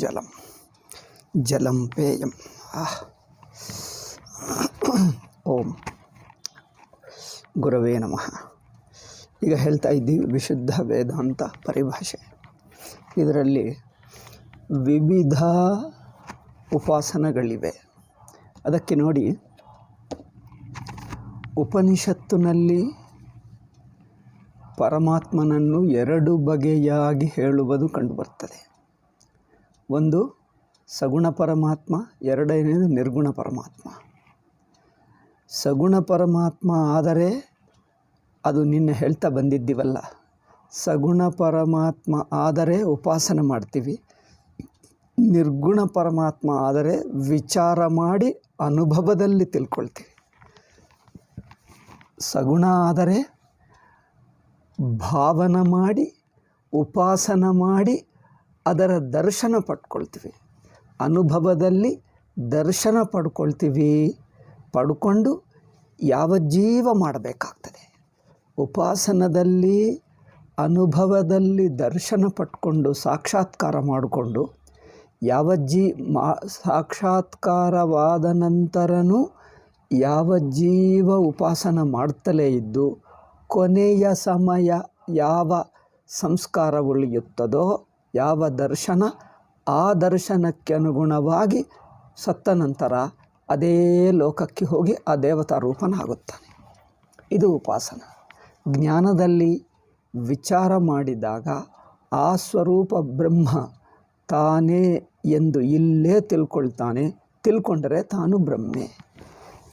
ಜಲಂ ಜಲಂ ಪೇಯಂ. ಓಂ ಗುರವೇ ನಮಃ. ಈಗ ಹೇಳ್ತಾ ಇದ್ದೀವಿ ವಿಶುದ್ಧ ವೇದಾಂತ ಪರಿಭಾಷೆ. ಇದರಲ್ಲಿ ವಿವಿಧ ಉಪಾಸನಗಳಿವೆ. ಅದಕ್ಕೆ ನೋಡಿ, ಉಪನಿಷತ್ತಿನಲ್ಲಿ ಪರಮಾತ್ಮನನ್ನು ಎರಡು ಬಗೆಯಾಗಿ ಹೇಳುವುದು ಕಂಡುಬರ್ತದೆ. ಒಂದು ಸಗುಣ ಪರಮಾತ್ಮ, ಎರಡನೇದು ನಿರ್ಗುಣ ಪರಮಾತ್ಮ. ಸಗುಣ ಪರಮಾತ್ಮ ಆದರೆ ಅದು ನಿನ್ನೆ ಹೇಳ್ತಾ ಬಂದಿದ್ದೀವಲ್ಲ, ಸಗುಣ ಪರಮಾತ್ಮ ಆದರೆ ಉಪಾಸನೆ ಮಾಡ್ತೀವಿ, ನಿರ್ಗುಣ ಪರಮಾತ್ಮ ಆದರೆ ವಿಚಾರ ಮಾಡಿ ಅನುಭವದಲ್ಲಿ ತಿಳ್ಕೊಳ್ತೀವಿ. ಸಗುಣ ಆದರೆ ಭಾವನ ಮಾಡಿ ಉಪಾಸನ ಮಾಡಿ ಅದರ ದರ್ಶನ ಪಡ್ಕೊಳ್ತೀವಿ, ಅನುಭವದಲ್ಲಿ ದರ್ಶನ ಪಡ್ಕೊಳ್ತೀವಿ. ಪಡ್ಕೊಂಡು ಯಾವ ಜೀವ ಮಾಡಬೇಕಾಗ್ತದೆ. ಉಪಾಸನದಲ್ಲಿ ಅನುಭವದಲ್ಲಿ ದರ್ಶನ ಪಟ್ಕೊಂಡು ಸಾಕ್ಷಾತ್ಕಾರ ಮಾಡಿಕೊಂಡು ಯಾವ ಸಾಕ್ಷಾತ್ಕಾರವಾದ ನಂತರನೂ ಯಾವ ಜೀವ ಉಪಾಸನ ಮಾಡ್ತಲೇ ಇದ್ದು ಕೊನೆಯ ಸಮಯ ಯಾವ ಸಂಸ್ಕಾರ ಉಳಿಯುತ್ತದೋ, ಯಾವ ದರ್ಶನ, ಆ ದರ್ಶನಕ್ಕೆ ಅನುಗುಣವಾಗಿ ಸತ್ತ ನಂತರ ಅದೇ ಲೋಕಕ್ಕೆ ಹೋಗಿ ಆ ದೇವತಾ ರೂಪನಾಗುತ್ತಾನೆ. ಇದು ಉಪಾಸನ. ಜ್ಞಾನದಲ್ಲಿ ವಿಚಾರ ಮಾಡಿದಾಗ ಆ ಸ್ವರೂಪ ಬ್ರಹ್ಮ ತಾನೇ ಎಂದು ಇಲ್ಲೇ ತಿಳ್ಕೊಳ್ತಾನೆ. ತಿಳ್ಕೊಂಡರೆ ತಾನು ಬ್ರಹ್ಮೆ.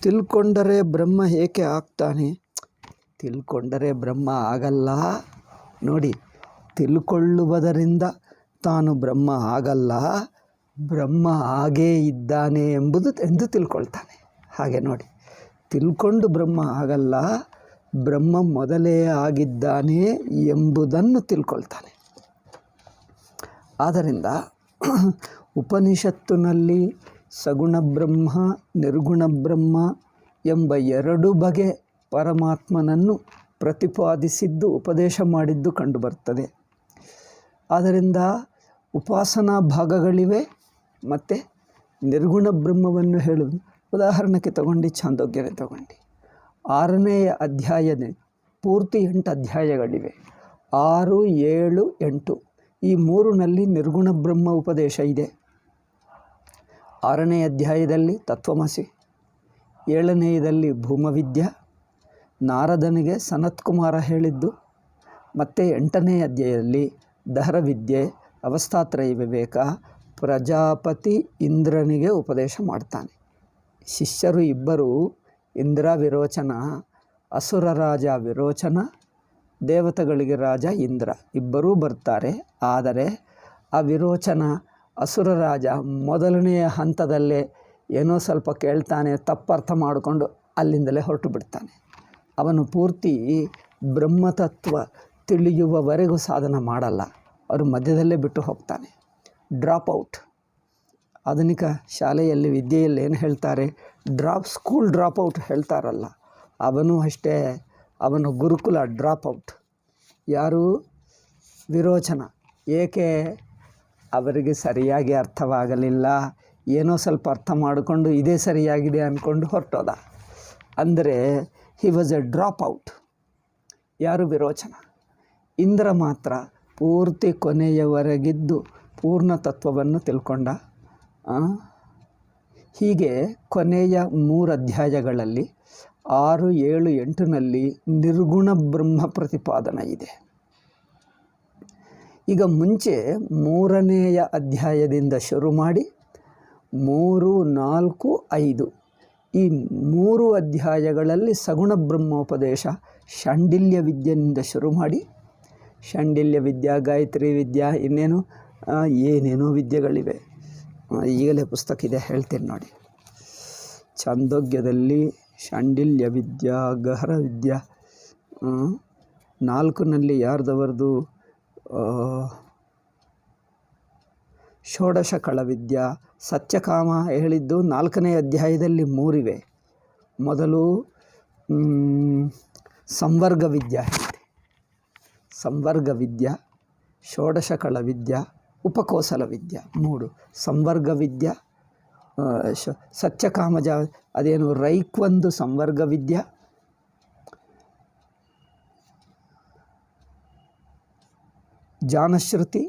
ತಿಳ್ಕೊಂಡರೆ ಬ್ರಹ್ಮ ಏಕೆ ಆಗ್ತಾನೆ? ತಿಳ್ಕೊಂಡರೆ ಬ್ರಹ್ಮ ಆಗಲ್ಲ. ನೋಡಿ, ತಿಳ್ಕೊಳ್ಳುವುದರಿಂದ ತಾನು ಬ್ರಹ್ಮ ಆಗಲ್ಲ, ಬ್ರಹ್ಮ ಹಾಗೇ ಇದ್ದಾನೆ ಎಂದು ತಿಳ್ಕೊಳ್ತಾನೆ. ಹಾಗೆ ನೋಡಿ, ತಿಳ್ಕೊಂಡು ಬ್ರಹ್ಮ ಆಗಲ್ಲ, ಬ್ರಹ್ಮ ಮೊದಲೇ ಆಗಿದ್ದಾನೆ ಎಂಬುದನ್ನು ತಿಳ್ಕೊಳ್ತಾನೆ. ಆದ್ದರಿಂದ ಉಪನಿಷತ್ತಿನಲ್ಲಿ ಸಗುಣ ಬ್ರಹ್ಮ, ನಿರ್ಗುಣ ಬ್ರಹ್ಮ ಎಂಬ ಎರಡು ಬಗೆ ಪರಮಾತ್ಮನನ್ನು ಪ್ರತಿಪಾದಿಸಿದ್ದು, ಉಪದೇಶ ಮಾಡಿದ್ದು ಕಂಡುಬರ್ತದೆ. ಆದ್ದರಿಂದ ಉಪಾಸನಾ ಭಾಗಗಳಿವೆ. ಮತ್ತು ನಿರ್ಗುಣ ಬ್ರಹ್ಮವನ್ನು ಹೇಳುವುದು, ಉದಾಹರಣೆಗೆ ತಗೊಂಡು ಛಾಂದೋಗ್ಯನೇ ತಗೊಂಡು 6ನೇ ಅಧ್ಯಾಯನೇ ಪೂರ್ತಿ 8 ಅಧ್ಯಾಯಗಳಿವೆ. 6, 7, 8 ಈ 3ನಲ್ಲಿ ನಿರ್ಗುಣ ಬ್ರಹ್ಮ ಉಪದೇಶ ಇದೆ. 6ನೇ ಅಧ್ಯಾಯದಲ್ಲಿ ತತ್ವಮಸಿ, 7ನೇಯದಲ್ಲಿ ಭೂಮವಿದ್ಯಾ, ನಾರದನಿಗೆ ಸನತ್ಕುಮಾರ ಹೇಳಿದ್ದು, ಮತ್ತು 8ನೇ ಅಧ್ಯಾಯದಲ್ಲಿ ದಹರವಿದ್ಯೆ, ಅವಸ್ಥಾತ್ರಯ ವಿವೇಕ, ಪ್ರಜಾಪತಿ ಇಂದ್ರನಿಗೆ ಉಪದೇಶ ಮಾಡ್ತಾನೆ. ಶಿಷ್ಯರು ಇಬ್ಬರು, ಇಂದ್ರ ವಿರೋಚನ, ಅಸುರ ರಾಜ ವಿರೋಚನ, ದೇವತೆಗಳಿಗೆ ರಾಜ ಇಂದ್ರ, ಇಬ್ಬರೂ ಬರ್ತಾರೆ. ಆದರೆ ಆ ವಿರೋಚನ ಅಸುರ ರಾಜ ಮೊದಲನೆಯ ಹಂತದಲ್ಲೇ ಏನೋ ಸ್ವಲ್ಪ ಕೇಳ್ತಾನೆ, ತಪ್ಪರ್ಥ ಮಾಡಿಕೊಂಡು ಅಲ್ಲಿಂದಲೇ ಹೊರಟು ಬಿಡ್ತಾನೆ. ಅವನು ಪೂರ್ತಿ ಬ್ರಹ್ಮತತ್ವ ತಿಳಿಯುವವರೆಗೂ ಸಾಧನ ಮಾಡಲ್ಲ, ಅವರು ಮಧ್ಯದಲ್ಲೇ ಬಿಟ್ಟು ಹೋಗ್ತಾನೆ. ಡ್ರಾಪ್ಔಟ್. ಆಧುನಿಕ ಶಾಲೆಯಲ್ಲಿ ವಿದ್ಯೆಯಲ್ಲಿ ಏನು ಹೇಳ್ತಾರೆ, ಸ್ಕೂಲ್ ಡ್ರಾಪ್ಔಟ್ ಹೇಳ್ತಾರಲ್ಲ, ಅವನು ಅಷ್ಟೇ. ಅವನು ಗುರುಕುಲ ಡ್ರಾಪ್ಔಟ್. ಯಾರು? ವಿರೋಚನ. ಏಕೆ? ಅವರಿಗೆ ಸರಿಯಾಗಿ ಅರ್ಥವಾಗಲಿಲ್ಲ, ಏನೋ ಸ್ವಲ್ಪ ಅರ್ಥ ಮಾಡಿಕೊಂಡು ಇದೇ ಸರಿಯಾಗಿದೆ ಅಂದ್ಕೊಂಡು ಹೊರಟೋದ. ಅಂದರೆ ಹಿ ವಾಸ್ ಎ ಡ್ರಾಪ್ಔಟ್. ಯಾರು? ವಿರೋಚನ. ಇಂದ್ರ ಮಾತ್ರ ಪೂರ್ತಿ ಕೊನೆಯವರೆಗಿದ್ದು ಪೂರ್ಣ ತತ್ವವನ್ನು ತಿಳ್ಕೊಂಡ. ಹೀಗೆ ಕೊನೆಯ 3 ಅಧ್ಯಾಯಗಳಲ್ಲಿ 6, 7, 8ನಲ್ಲಿ ನಿರ್ಗುಣ ಬ್ರಹ್ಮ ಪ್ರತಿಪಾದನೆ ಇದೆ. ಈಗ ಮುಂಚೆ 3ನೇಯ ಅಧ್ಯಾಯದಿಂದ ಶುರು ಮಾಡಿ 3, 4, 5 ಈ 3 ಅಧ್ಯಾಯಗಳಲ್ಲಿ ಸಗುಣ ಬ್ರಹ್ಮೋಪದೇಶ ಶಾಂಡಿಲ್ಯ ವಿದ್ಯೆಯಿಂದ ಶುರು ಮಾಡಿ, ಶಾಂಡಿಲ್ಯ ವಿದ್ಯಾ, ಗಾಯತ್ರಿ ವಿದ್ಯಾ, ಇನ್ನೇನು ಏನೇನೋ ವಿದ್ಯೆಗಳಿವೆ. ಈಗಲೇ ಪುಸ್ತಕ ಇದೆ, ಹೇಳ್ತೀನಿ ನೋಡಿ. ಛಾಂದೋಗ್ಯದಲ್ಲಿ ಶಾಂಡಿಲ್ಯ ವಿದ್ಯಾ, ಗಹರ ವಿದ್ಯಾ, 4ನಲ್ಲಿ ಯಾರ್ದವರದು ಷೋಡಶ ಕಳ ವಿದ್ಯಾ, ಸತ್ಯಕಾಮ ಹೇಳಿದ್ದು 4ನೇ ಅಧ್ಯಾಯದಲ್ಲಿ 3 ಇವೆ. ಮೊದಲು ಸಂವರ್ಗ ವಿದ್ಯಾ ಹೇಳಿದೆ. ಸಂವರ್ಗ ವಿದ್ಯಾ, ಷೋಡಶ ಕಳ ವಿದ್ಯಾ, ಉಪಕೋಸಲ ವಿದ್ಯೆ 3, ಸಂವರ್ಗ ವಿದ್ಯೆ, ಸತ್ಯಕಾಮಜ ಅದೇನು ರೈಕ್ವಂದು ಸಂವರ್ಗ ವಿದ್ಯೆ, ಜಾನಶ್ರುತಿ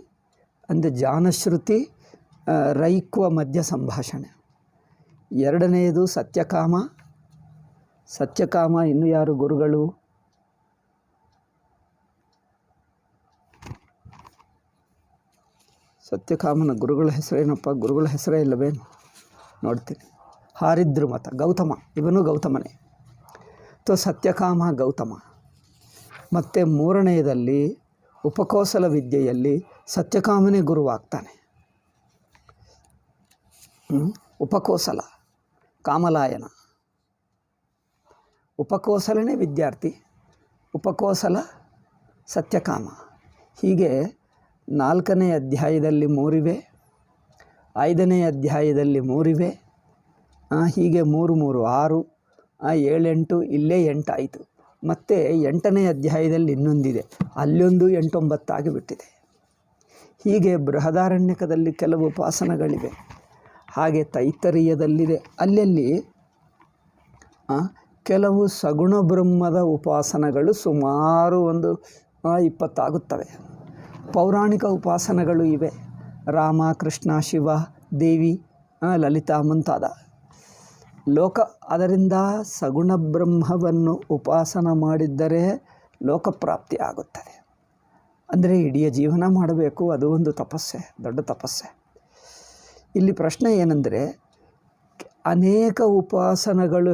ಅಂದರೆ ಜಾನಶ್ರುತಿ ರೈಕ್ವ ಮಧ್ಯ ಸಂಭಾಷಣೆ. 2ನೇದು ಸತ್ಯಕಾಮ. ಸತ್ಯಕಾಮ ಇನ್ನು ಯಾರು ಗುರುಗಳು? ಸತ್ಯಕಾಮನ ಗುರುಗಳ ಹೆಸರೇನಪ್ಪ? ಗುರುಗಳ ಹೆಸರೇ ಇಲ್ಲವೇನು? ನೋಡ್ತೀನಿ. ಹಾರಿದ್ರುಮತ ಗೌತಮ, ಇವನು ಗೌತಮನೇ. ಸತ್ಯಕಾಮ ಗೌತಮ. ಮತ್ತು 3ನೇದಲ್ಲಿ ಉಪಕೋಸಲ ವಿದ್ಯೆಯಲ್ಲಿ ಸತ್ಯಕಾಮನೇ ಗುರುವಾಗ್ತಾನೆ. ಉಪಕೋಸಲ ಕಾಮಲಾಯನ, ಉಪಕೋಸಲನೇ ವಿದ್ಯಾರ್ಥಿ, ಉಪಕೋಸಲ ಸತ್ಯಕಾಮ. ಹೀಗೆ 4ನೇ ಅಧ್ಯಾಯದಲ್ಲಿ 3 ಇವೆ, 5ನೇ ಅಧ್ಯಾಯದಲ್ಲಿ 3 ಇವೆ, ಹೀಗೆ 3 3 6, 7 8, ಇಲ್ಲೇ 8 ಆಯಿತು. ಮತ್ತು 8ನೇ ಅಧ್ಯಾಯದಲ್ಲಿ ಇನ್ನೊಂದಿದೆ, ಅಲ್ಲೊಂದು 8 9 ಆಗಿಬಿಟ್ಟಿದೆ. ಹೀಗೆ ಬೃಹದಾರಣ್ಯಕದಲ್ಲಿ ಕೆಲವು ಉಪಾಸನಗಳಿವೆ, ಹಾಗೆ ತೈತ್ತರೀಯದಲ್ಲಿದೆ. ಅಲ್ಲಲ್ಲಿ ಕೆಲವು ಸಗುಣ ಬ್ರಹ್ಮದ ಉಪಾಸನಗಳು ಸುಮಾರು ಒಂದು 20 ಆಗುತ್ತವೆ. ಪೌರಾಣಿಕ ಉಪಾಸನಗಳು ಇವೆ, ರಾಮ, ಕೃಷ್ಣ, ಶಿವ, ದೇವಿ, ಲಲಿತಾ ಮುಂತಾದ. ಅದರಿಂದ ಸಗುಣ ಬ್ರಹ್ಮವನ್ನು ಉಪಾಸನ ಮಾಡಿದ್ದರೆ ಲೋಕಪ್ರಾಪ್ತಿ ಆಗುತ್ತದೆ. ಅಂದರೆ ಇಡೀ ಜೀವನ ಮಾಡಬೇಕು, ಅದು ಒಂದು ತಪಸ್ಸೆ, ದೊಡ್ಡ ತಪಸ್ಸೆ. ಇಲ್ಲಿ ಪ್ರಶ್ನೆ ಏನೆಂದರೆ, ಅನೇಕ ಉಪಾಸನಗಳು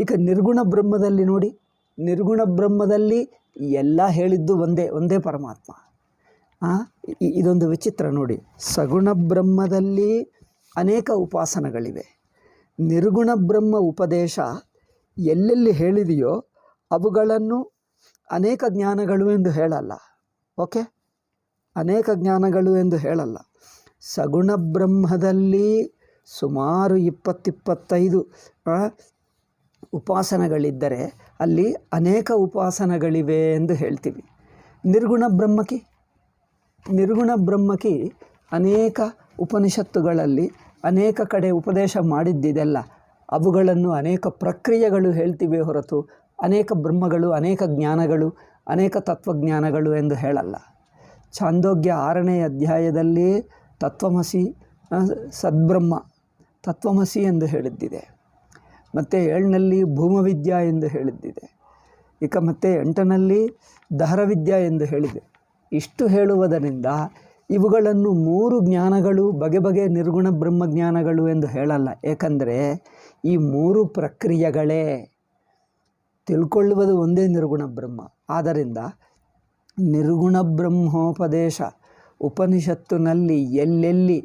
ಈಗ ನಿರ್ಗುಣ ಬ್ರಹ್ಮದಲ್ಲಿ ನೋಡಿ, ನಿರ್ಗುಣ ಬ್ರಹ್ಮದಲ್ಲಿ ಎಲ್ಲ ಹೇಳಿದ್ದು ಒಂದೇ ಪರಮಾತ್ಮ. ಇದೊಂದು ವಿಚಿತ್ರ ನೋಡಿ, ಸಗುಣ ಬ್ರಹ್ಮದಲ್ಲಿ ಅನೇಕ ಉಪಾಸನಗಳಿವೆ. ನಿರ್ಗುಣ ಬ್ರಹ್ಮ ಉಪದೇಶ ಎಲ್ಲೆಲ್ಲಿ ಹೇಳಿದೆಯೋ ಅವುಗಳನ್ನು ಅನೇಕ ಜ್ಞಾನಗಳು ಎಂದು ಹೇಳಲ್ಲ. ಓಕೆ, ಅನೇಕ ಜ್ಞಾನಗಳು ಎಂದು ಹೇಳಲ್ಲ. ಸಗುಣ ಬ್ರಹ್ಮದಲ್ಲಿ ಸುಮಾರು 20-25 ಉಪಾಸನಗಳಿದ್ದರೆ ಅಲ್ಲಿ ಅನೇಕ ಉಪಾಸನಗಳಿವೆ ಎಂದು ಹೇಳ್ತೀವಿ. ನಿರ್ಗುಣ ಬ್ರಹ್ಮಕ್ಕೆ ಅನೇಕ ಉಪನಿಷತ್ತುಗಳಲ್ಲಿ ಅನೇಕ ಕಡೆ ಉಪದೇಶ ಮಾಡಿದ್ದಿದೆಲ್ಲ, ಅವುಗಳನ್ನು ಅನೇಕ ಪ್ರಕ್ರಿಯೆಗಳು ಹೇಳ್ತೀವಿ ಹೊರತು ಅನೇಕ ಬ್ರಹ್ಮಗಳು, ಅನೇಕ ಜ್ಞಾನಗಳು, ಅನೇಕ ತತ್ವಜ್ಞಾನಗಳು ಎಂದು ಹೇಳಲ್ಲ. ಛಾಂದೋಗ್ಯ 6ನೇ ಅಧ್ಯಾಯದಲ್ಲಿ ತತ್ವಮಸಿ ಸದ್ಬ್ರಹ್ಮ, ತತ್ವಮಸಿ ಎಂದು ಹೇಳಿದ್ದಿದೆ. ಮತ್ತು 7ನಲ್ಲಿ ಭೂಮವಿದ್ಯಾ ಎಂದು ಹೇಳಿದ್ದಿದೆ. ಈಗ ಮತ್ತು 8ನಲ್ಲಿ ದಹರವಿದ್ಯಾ ಎಂದು ಹೇಳಿದೆ. ಇಷ್ಟು ಹೇಳುವುದರಿಂದ ಇವುಗಳನ್ನು 3 ಜ್ಞಾನಗಳು ಬಗೆ ಬಗೆಯ ನಿರ್ಗುಣ ಬ್ರಹ್ಮಜ್ಞಾನಗಳು ಎಂದು ಹೇಳಲ್ಲ. ಏಕೆಂದರೆ ಈ 3 ಪ್ರಕ್ರಿಯೆಗಳೇ ತಿಳ್ಕೊಳ್ಳುವುದು ಒಂದೇ ನಿರ್ಗುಣ ಬ್ರಹ್ಮ. ಆದ್ದರಿಂದ ನಿರ್ಗುಣ ಬ್ರಹ್ಮೋಪದೇಶ ಉಪನಿಷತ್ತಿನಲ್ಲಿ ಎಲ್ಲೆಲ್ಲಿ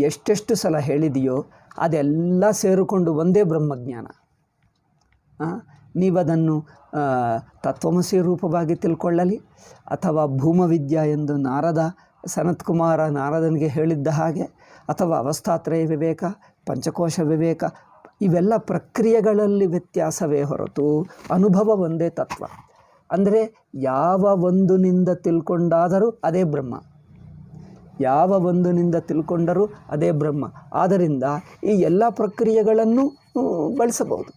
ಎಷ್ಟೆಷ್ಟು ಸಲ ಹೇಳಿದೆಯೋ ಅದೆಲ್ಲ ಸೇರಿಕೊಂಡು ಒಂದೇ ಬ್ರಹ್ಮಜ್ಞಾನ. ನೀವದನ್ನು ತತ್ವಮಸಿ ರೂಪವಾಗಿ ತಿಳ್ಕೊಳ್ಳಲಿ, ಅಥವಾ ಭೂಮವಿದ್ಯಾ ಎಂದು ಸನತ್ಕುಮಾರ ನಾರದನಿಗೆ ಹೇಳಿದ್ದ ಹಾಗೆ, ಅಥವಾ ಅವಸ್ಥಾತ್ರಯ ವಿವೇಕ, ಪಂಚಕೋಶ ವಿವೇಕ, ಇವೆಲ್ಲ ಪ್ರಕ್ರಿಯೆಗಳಲ್ಲಿ ವ್ಯತ್ಯಾಸವೇ ಹೊರತು ಅನುಭವ ಒಂದೇ ತತ್ವ. ಅಂದರೆ ಯಾವ ಒಂದಿನಿಂದ ತಿಳ್ಕೊಂಡಾದರೂ ಅದೇ ಬ್ರಹ್ಮ, ಯಾವ ಒಂದಿನಿಂದ ತಿಳ್ಕೊಂಡರೂ ಅದೇ ಬ್ರಹ್ಮ. ಆದ್ದರಿಂದ ಈ ಎಲ್ಲ ಪ್ರಕ್ರಿಯೆಗಳನ್ನು ಬಳಸಬಹುದು,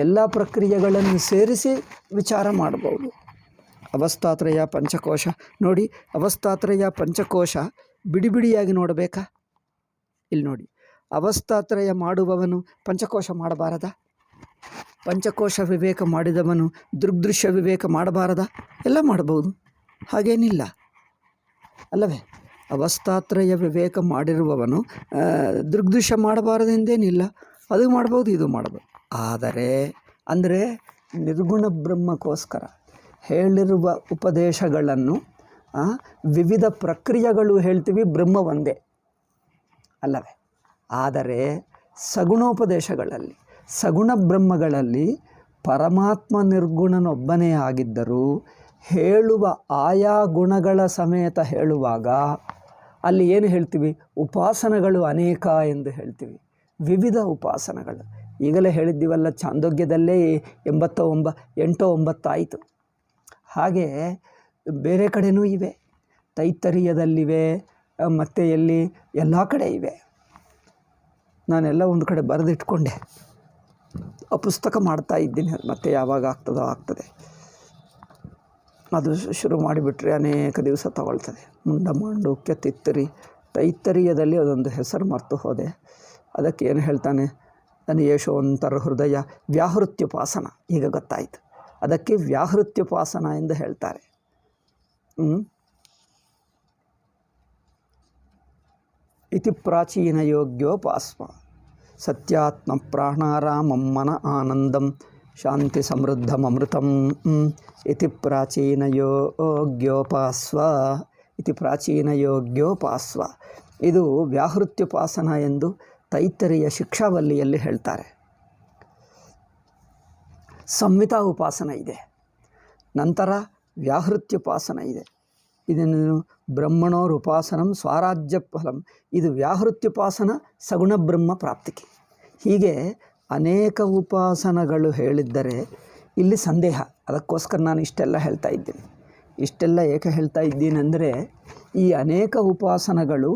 ಎಲ್ಲ ಪ್ರಕ್ರಿಯೆಗಳನ್ನು ಸೇರಿಸಿ ವಿಚಾರ ಮಾಡಬಹುದು. ಅವಸ್ಥಾತ್ರಯ ಪಂಚಕೋಶ ನೋಡಿ, ಅವಸ್ಥಾತ್ರಯ ಪಂಚಕೋಶ ಬಿಡಿಬಿಡಿಯಾಗಿ ನೋಡಬೇಕಾ? ಇಲ್ಲಿ ನೋಡಿ, ಅವಸ್ಥಾತ್ರಯ ಮಾಡುವವನು ಪಂಚಕೋಶ ಮಾಡಬಾರದ? ಪಂಚಕೋಶ ವಿವೇಕ ಮಾಡಿದವನು ದೃಗ್ದೃಶ್ಯ ವಿವೇಕ ಮಾಡಬಾರದ? ಎಲ್ಲ ಮಾಡಬಹುದು, ಹಾಗೇನಿಲ್ಲ ಅಲ್ಲವೇ? ಅವಸ್ಥಾತ್ರಯ ವಿವೇಕ ಮಾಡಿರುವವನು ದೃಗ್ದೃಶ್ಯ ಮಾಡಬಾರದೆಂದೇನಿಲ್ಲ, ಅದು ಮಾಡ್ಬೋದು, ಇದು ಮಾಡ್ಬೋದು. ಆದರೆ ಅಂದರೆ ನಿರ್ಗುಣ ಬ್ರಹ್ಮಕ್ಕೋಸ್ಕರ ಹೇಳಿರುವ ಉಪದೇಶಗಳನ್ನು ವಿವಿಧ ಪ್ರಕ್ರಿಯೆಗಳು ಹೇಳ್ತೀವಿ, ಬ್ರಹ್ಮ ಒಂದೇ ಅಲ್ಲವೇ? ಆದರೆ ಸಗುಣೋಪದೇಶಗಳಲ್ಲಿ, ಸಗುಣ ಬ್ರಹ್ಮಗಳಲ್ಲಿ ಪರಮಾತ್ಮ ನಿರ್ಗುಣನೊಬ್ಬನೇ ಆಗಿದ್ದರೂ ಹೇಳುವ ಆಯಾ ಗುಣಗಳ ಸಮೇತ ಹೇಳುವಾಗ ಅಲ್ಲಿ ಏನು ಹೇಳ್ತೀವಿ? ಉಪಾಸನಗಳು ಅನೇಕ ಎಂದು ಹೇಳ್ತೀವಿ, ವಿವಿಧ ಉಪಾಸನಗಳು. ಈಗಲೇ ಹೇಳಿದ್ದೀವಲ್ಲ, ಛಾಂದೋಗ್ಯದಲ್ಲೇ 8 9 ಆಯಿತು. ಹಾಗೆ ಬೇರೆ ಕಡೆನೂ ಇವೆ, ತೈತ್ತರೀಯದಲ್ಲಿವೆ, ಮತ್ತು ಎಲ್ಲಿ ಎಲ್ಲ ಕಡೆ ಇವೆ. ನಾನೆಲ್ಲ ಒಂದು ಕಡೆ ಬರೆದಿಟ್ಕೊಂಡೆ, ಆ ಪುಸ್ತಕ ಮಾಡ್ತಾ ಇದ್ದೀನಿ. ಮತ್ತೆ ಯಾವಾಗ ಆಗ್ತದೋ ಆಗ್ತದೆ. ಅದು ಶುರು ಮಾಡಿಬಿಟ್ರೆ ಅನೇಕ ದಿವಸ ತಗೊಳ್ತದೆ. ಮುಂಡಮಾಂಡೂಕ್ಯ ತೈತ್ತರೀಯದಲ್ಲಿ ಅದೊಂದು ಹೆಸರು ಮರೆತು ಹೋದೆ. ಅದಕ್ಕೆ ಏನು ಹೇಳ್ತಾನೆ, ನನ್ನ ಯಶೋಂತರ ಹೃದಯ ವ್ಯಾಹೃತ್ಯುಪಾಸನ, ಈಗ ಗೊತ್ತಾಯಿತು. ಅದಕ್ಕೆ ವ್ಯಾಹೃತ್ಯುಪಾಸನ ಎಂದು ಹೇಳ್ತಾರೆ. ಇತಿ ಪ್ರಾಚೀನ ಯೋಗ್ಯೋಪಾಸ್ಮ ಸತ್ಯಾತ್ಮ ಪ್ರಾಣಾರಾಮಂ ಮನ ಆನಂದಂ ಶಾಂತಿ ಸಮೃದ್ಧಮೃತಂ ಇತಿ ಪ್ರಾಚೀನ ಯೋಗ್ಯೋಪಾಸ್ವ ಇತಿ ಪ್ರಾಚೀನ ಯೋಗ್ಯೋಪಾಸ್ವ. ಇದು ವ್ಯಾಹೃತ್ಯುಪಾಸನ ಎಂದು ತೈತ್ತರೀಯ ಶಿಕ್ಷಾವಲ್ಲಿಯಲ್ಲಿ ಹೇಳ್ತಾರೆ. ಸಂಹಿತಾ ಉಪಾಸನ ಇದೆ, ನಂತರ ವ್ಯಾಹೃತ್ಯುಪಾಸನ ಇದೆ. ಇದನ್ನು ಬ್ರಹ್ಮಣೋರುಪಾಸನಂ ಸ್ವರಾಜ್ಯ ಫಲಂ. ಇದು ವ್ಯಾಹೃತ್ಯುಪಾಸನ ಸಗುಣ ಬ್ರಹ್ಮ ಪ್ರಾಪ್ತಿಗೆ. ಹೀಗೆ ಅನೇಕ ಉಪಾಸನಗಳು ಹೇಳಿದ್ದರೆ ಇಲ್ಲಿ ಸಂದೇಹ. ಅದಕ್ಕೋಸ್ಕರ ನಾನು ಇಷ್ಟೆಲ್ಲ ಹೇಳ್ತಾ ಇದ್ದೀನಿ. ಇಷ್ಟೆಲ್ಲ ಏಕೆ ಹೇಳ್ತಾ ಇದ್ದೀನೆಂದರೆ, ಈ ಅನೇಕ ಉಪಾಸನಗಳು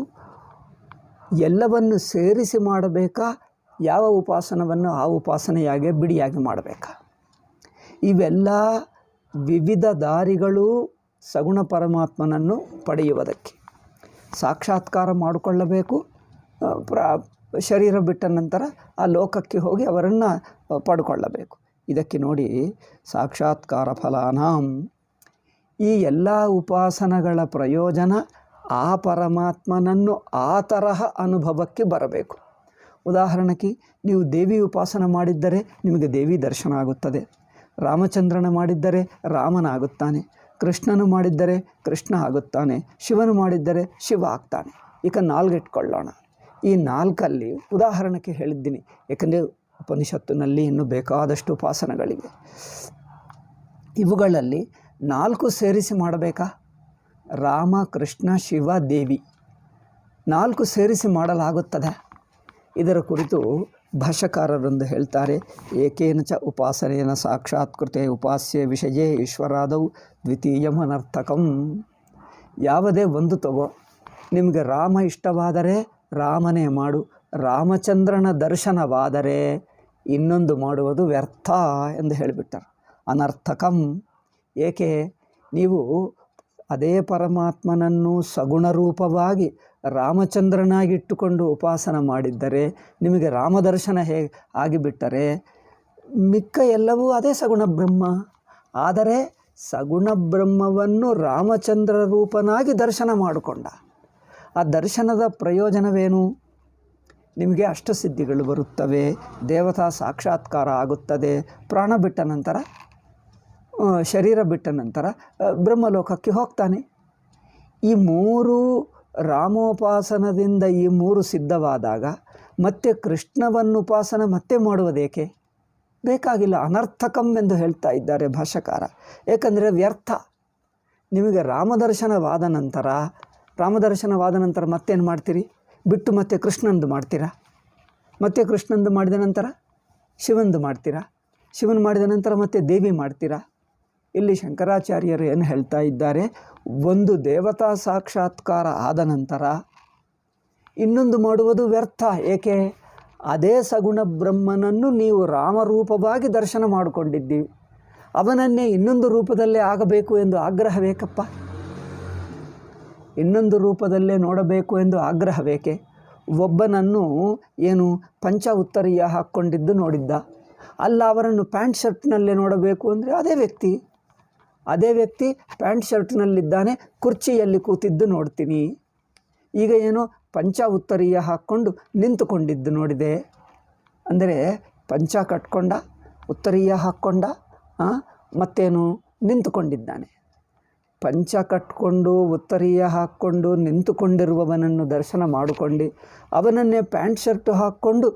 ಎಲ್ಲವನ್ನು ಸೇರಿಸಿ ಮಾಡಬೇಕಾ, ಯಾವ ಉಪಾಸನವನ್ನು ಆ ಉಪಾಸನೆಯಾಗೆ ಬಿಡಿಯಾಗಿ ಮಾಡಬೇಕಾ? ಇವೆಲ್ಲ ವಿವಿಧ ದಾರಿಗಳು ಸಗುಣ ಪರಮಾತ್ಮನನ್ನು ಪಡೆಯುವುದಕ್ಕೆ. ಸಾಕ್ಷಾತ್ಕಾರ ಮಾಡಿಕೊಳ್ಳಬೇಕು, ಶರೀರ ಬಿಟ್ಟ ನಂತರ ಆ ಲೋಕಕ್ಕೆ ಹೋಗಿ ಅವರನ್ನು ಪಡ್ಕೊಳ್ಳಬೇಕು. ಇದಕ್ಕೆ ನೋಡಿ, ಸಾಕ್ಷಾತ್ಕಾರ ಫಲಾನಾಂ, ಈ ಎಲ್ಲ ಉಪಾಸನಗಳ ಪ್ರಯೋಜನ ಆ ಪರಮಾತ್ಮನನ್ನು ಆ ತರಹ ಅನುಭವಕ್ಕೆ ಬರಬೇಕು. ಉದಾಹರಣೆಗೆ ನೀವು ದೇವಿ ಉಪಾಸನ ಮಾಡಿದ್ದರೆ ನಿಮಗೆ ದೇವಿ ದರ್ಶನ ಆಗುತ್ತದೆ. ರಾಮಚಂದ್ರನ ಮಾಡಿದ್ದರೆ ರಾಮನಾಗುತ್ತಾನೆ. ಕೃಷ್ಣನು ಮಾಡಿದ್ದರೆ ಕೃಷ್ಣ ಆಗುತ್ತಾನೆ. ಶಿವನು ಮಾಡಿದ್ದರೆ ಶಿವ ಆಗ್ತಾನೆ. ಈಗ 4 ಇಟ್ಕೊಳ್ಳೋಣ. ಈ 4ಅಲ್ಲಿ ಉದಾಹರಣೆಗೆ ಹೇಳಿದ್ದೀನಿ, ಏಕೆಂದರೆ ಉಪನಿಷತ್ತಿನಲ್ಲಿ ಇನ್ನೂ ಬೇಕಾದಷ್ಟು ಉಪಾಸನಗಳಿವೆ. ಇವುಗಳಲ್ಲಿ 4 ಸೇರಿಸಿ ಮಾಡಬೇಕಾ? ರಾಮ, ಕೃಷ್ಣ, ಶಿವ, ದೇವಿ 4 ಸೇರಿಸಿ ಮಾಡಲಾಗುತ್ತದೆ. ಇದರ ಕುರಿತು ಭಾಷ್ಯಕಾರರೊಂದು ಹೇಳ್ತಾರೆ, ಏಕೇನ ಚ ಉಪಾಸನೇನ ಸಾಕ್ಷಾತ್ಕೃತೆ ಉಪಾಸ್ಯ ವಿಷಯೇ ಈಶ್ವರಾದವು ದ್ವಿತೀಯಂ ಅನರ್ಥಕಂ. ಯಾವುದೇ ಒಂದು ತಗೋ, ನಿಮಗೆ ರಾಮ ಇಷ್ಟವಾದರೆ ರಾಮನೇ ಮಾಡು, ರಾಮಚಂದ್ರನ ದರ್ಶನವಾದರೆ ಇನ್ನೊಂದು ಮಾಡುವುದು ವ್ಯರ್ಥ ಎಂದು ಹೇಳಿಬಿಟ್ಟರು. ಅನರ್ಥಕಂ. ಏಕೆ? ನೀವು ಅದೇ ಪರಮಾತ್ಮನನ್ನು ಸಗುಣ ರೂಪವಾಗಿ ರಾಮಚಂದ್ರನಾಗಿಟ್ಟುಕೊಂಡು ಉಪಾಸನ ಮಾಡಿದ್ದರೆ ನಿಮಗೆ ರಾಮದರ್ಶನ ಆಗಿಬಿಟ್ಟರೆ ಮಿಕ್ಕ ಎಲ್ಲವೂ ಅದೇ ಸಗುಣ ಬ್ರಹ್ಮ. ಆದರೆ ಸಗುಣ ಬ್ರಹ್ಮವನ್ನು ರಾಮಚಂದ್ರ ರೂಪನಾಗಿ ದರ್ಶನ ಮಾಡಿಕೊಂಡ. ಆ ದರ್ಶನದ ಪ್ರಯೋಜನವೇನು? ನಿಮಗೆ ಅಷ್ಟಸಿದ್ಧಿಗಳು ಬರುತ್ತವೆ, ದೇವತಾ ಸಾಕ್ಷಾತ್ಕಾರ ಆಗುತ್ತದೆ, ಪ್ರಾಣ ಬಿಟ್ಟ ನಂತರ, ಶರೀರ ಬಿಟ್ಟ ನಂತರ ಬ್ರಹ್ಮಲೋಕಕ್ಕೆ ಹೋಗ್ತಾನೆ. ಈ 3 ರಾಮೋಪಾಸನದಿಂದ ಈ 3 ಸಿದ್ಧವಾದಾಗ ಮತ್ತೆ ಕೃಷ್ಣವನ್ನು ಉಪಾಸನ ಮತ್ತೆ ಮಾಡುವುದೇಕೆ? ಬೇಕಾಗಿಲ್ಲ. ಅನರ್ಥಕಂ ಎಂದು ಹೇಳ್ತಾ ಇದ್ದಾರೆ ಭಾಷ್ಯಕಾರ. ಏಕೆಂದರೆ ವ್ಯರ್ಥ. ನಿಮಗೆ ರಾಮದರ್ಶನವಾದ ನಂತರ ಮತ್ತೇನು ಮಾಡ್ತೀರಿ? ಬಿಟ್ಟು ಮತ್ತೆ ಕೃಷ್ಣಂದು ಮಾಡ್ತೀರಾ? ಮತ್ತೆ ಕೃಷ್ಣಂದು ಮಾಡಿದ ನಂತರ ಶಿವಂದು ಮಾಡ್ತೀರಾ? ಶಿವನ್ ಮಾಡಿದ ನಂತರ ಮತ್ತೆ ದೇವಿ ಮಾಡ್ತೀರಾ? ಇಲ್ಲಿ ಶಂಕರಾಚಾರ್ಯರು ಏನು ಹೇಳ್ತಾ ಇದ್ದಾರೆ, ಒಂದು ದೇವತಾ ಸಾಕ್ಷಾತ್ಕಾರ ಆದ ನಂತರ ಇನ್ನೊಂದು ಮಾಡುವುದು ವ್ಯರ್ಥ. ಏಕೆ? ಅದೇ ಸಗುಣ ಬ್ರಹ್ಮನನ್ನು ನೀವು ರಾಮರೂಪವಾಗಿ ದರ್ಶನ ಮಾಡಿಕೊಂಡಿದ್ದೀವಿ, ಅವನನ್ನೇ ಇನ್ನೊಂದು ರೂಪದಲ್ಲೇ ಆಗಬೇಕು ಎಂದು ಆಗ್ರಹ ಬೇಕಪ್ಪ? ಇನ್ನೊಂದು ರೂಪದಲ್ಲೇ ನೋಡಬೇಕು ಎಂದು ಆಗ್ರಹ ಬೇಕೆ? ಒಬ್ಬನನ್ನು ಏನು ಪಂಚ ಉತ್ತರೀಯ ಹಾಕ್ಕೊಂಡಿದ್ದು ನೋಡಿದ್ದ, ಅಲ್ಲ ಅವರನ್ನು ಪ್ಯಾಂಟ್ ಶರ್ಟ್ನಲ್ಲೇ ನೋಡಬೇಕು ಅಂದರೆ ಅದೇ ವ್ಯಕ್ತಿ ಪ್ಯಾಂಟ್ ಶರ್ಟ್ನಲ್ಲಿದ್ದಾನೆ, ಕುರ್ಚಿಯಲ್ಲಿ ಕೂತಿದ್ದು ನೋಡ್ತೀನಿ. ಈಗ ಏನೋ ಪಂಚ ಉತ್ತರೀಯ ಹಾಕ್ಕೊಂಡು ನಿಂತುಕೊಂಡಿದ್ದು ನೋಡಿದೆ ಅಂದರೆ ಪಂಚ ಕಟ್ಕೊಂಡ, ಉತ್ತರೀಯ ಹಾಕ್ಕೊಂಡ, ಮತ್ತೇನು ನಿಂತುಕೊಂಡಿದ್ದಾನೆ. ಪಂಚ ಕಟ್ಕೊಂಡು ಉತ್ತರೀಯ ಹಾಕ್ಕೊಂಡು ನಿಂತುಕೊಂಡಿರುವವನನ್ನು ದರ್ಶನ ಮಾಡಿಕೊಂಡು ಅವನನ್ನೇ ಪ್ಯಾಂಟ್ ಶರ್ಟ್ ಹಾಕ್ಕೊಂಡು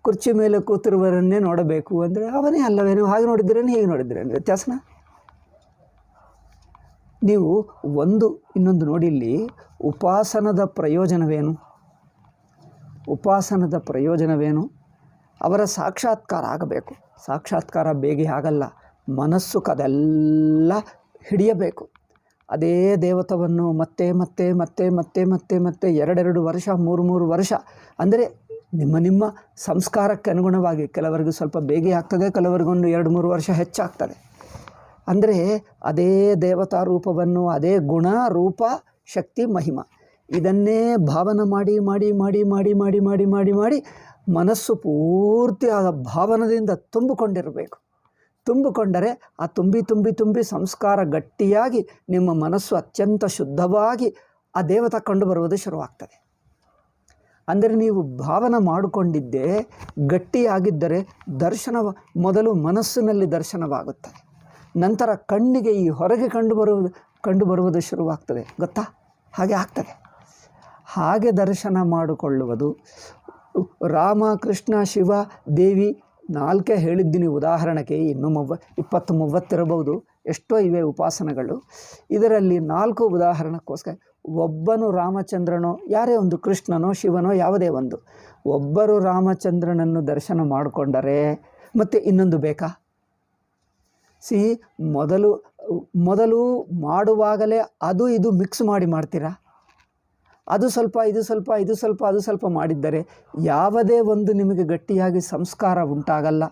ಕುರ್ಚಿ ಮೇಲೆ ಕೂತಿರುವವರನ್ನೇ ನೋಡಬೇಕು ಅಂದರೆ ಅವನೇ ಅಲ್ಲವೇನು? ಹಾಗೆ ನೋಡಿದ್ರೇನು ಹೀಗೆ ನೋಡಿದ್ರೇನು? ವ್ಯತ್ಯಾಸನ? ನೀವು ಇನ್ನೊಂದು ನೋಡಿ, ಇಲ್ಲಿ ಉಪಾಸನದ ಪ್ರಯೋಜನವೇನು? ಅವರ ಸಾಕ್ಷಾತ್ಕಾರ ಆಗಬೇಕು. ಸಾಕ್ಷಾತ್ಕಾರ ಬೇಗ ಆಗಲ್ಲ, ಮನಸ್ಸು ಕದೆಲ್ಲ ಹಿಡಿಯಬೇಕು. ಅದೇ ದೇವತವನ್ನು ಮತ್ತೆ ಮತ್ತೆ ಮತ್ತೆ ಮತ್ತೆ ಮತ್ತೆ ಮತ್ತೆ 2 ವರ್ಷ 3 ವರ್ಷ ಅಂದರೆ ನಿಮ್ಮ ಸಂಸ್ಕಾರಕ್ಕೆ ಅನುಗುಣವಾಗಿ ಕೆಲವರಿಗೆ ಸ್ವಲ್ಪ ಬೇಗ ಆಗ್ತದೆ, ಕೆಲವರಿಗೊಂದು 2-3 ವರ್ಷ ಹೆಚ್ಚಾಗ್ತದೆ. ಅಂದರೆ ಅದೇ ದೇವತಾ ರೂಪವನ್ನು, ಅದೇ ಗುಣ ರೂಪ ಶಕ್ತಿ ಮಹಿಮ ಇದನ್ನೇ ಭಾವನೆ ಮಾಡಿ ಮಾಡಿ ಮಾಡಿ ಮಾಡಿ ಮಾಡಿ ಮಾಡಿ ಮಾಡಿ ಮಾಡಿ ಮನಸ್ಸು ಪೂರ್ತಿ ಆ ಭಾವನದಿಂದ ತುಂಬಿಕೊಂಡಿರಬೇಕು. ತುಂಬಿಕೊಂಡರೆ ಆ ತುಂಬಿ ಸಂಸ್ಕಾರ ಗಟ್ಟಿಯಾಗಿ ನಿಮ್ಮ ಮನಸ್ಸು ಅತ್ಯಂತ ಶುದ್ಧವಾಗಿ ಆ ದೇವತಾ ಕಂಡು ಬರುವುದು ಶುರುವಾಗ್ತದೆ. ಅಂದರೆ ನೀವು ಭಾವನೆ ಮಾಡಿಕೊಂಡಿದ್ದೇ ಗಟ್ಟಿಯಾಗಿದ್ದರೆ ದರ್ಶನ ಮೊದಲು ಮನಸ್ಸಿನಲ್ಲಿ ದರ್ಶನವಾಗುತ್ತದೆ, ನಂತರ ಕಣ್ಣಿಗೆ ಈ ಹೊರಗೆ ಕಂಡು ಬರುವುದು ಶುರುವಾಗ್ತದೆ. ಗೊತ್ತಾ? ಹಾಗೆ ಆಗ್ತದೆ. ಹಾಗೆ ದರ್ಶನ ಮಾಡಿಕೊಳ್ಳುವುದು. ರಾಮ, ಕೃಷ್ಣ, ಶಿವ, ದೇವಿ 4 ಹೇಳಿದ್ದೀನಿ ಉದಾಹರಣೆಗೆ, ಇನ್ನೂ 20-30 ಇರಬಹುದು, ಎಷ್ಟೋ ಇವೆ ಉಪಾಸನೆಗಳು. ಇದರಲ್ಲಿ 4 ಉದಾಹರಣೆಗೋಸ್ಕರ ಒಬ್ಬನು ರಾಮಚಂದ್ರನೋ, ಯಾರೇ ಒಂದು ಕೃಷ್ಣನೋ ಶಿವನೋ ಯಾವುದೇ ಒಂದು, ಒಬ್ಬರು ರಾಮಚಂದ್ರನನ್ನು ದರ್ಶನ ಮಾಡಿಕೊಂಡರೆ ಮತ್ತೆ ಇನ್ನೊಂದು ಬೇಕಾ? ಮೊದಲು ಮಾಡುವಾಗಲೇ ಅದು ಇದು ಮಿಕ್ಸ್ ಮಾಡ್ತೀರಾ? ಅದು ಸ್ವಲ್ಪ ಇದು ಸ್ವಲ್ಪ ಇದು ಸ್ವಲ್ಪ ಅದು ಸ್ವಲ್ಪ ಮಾಡಿದ್ದರೆ ಯಾವುದೇ ಒಂದು ನಿಮಗೆ ಗಟ್ಟಿಯಾಗಿ ಸಂಸ್ಕಾರ ಉಂಟಾಗಲ್ಲ.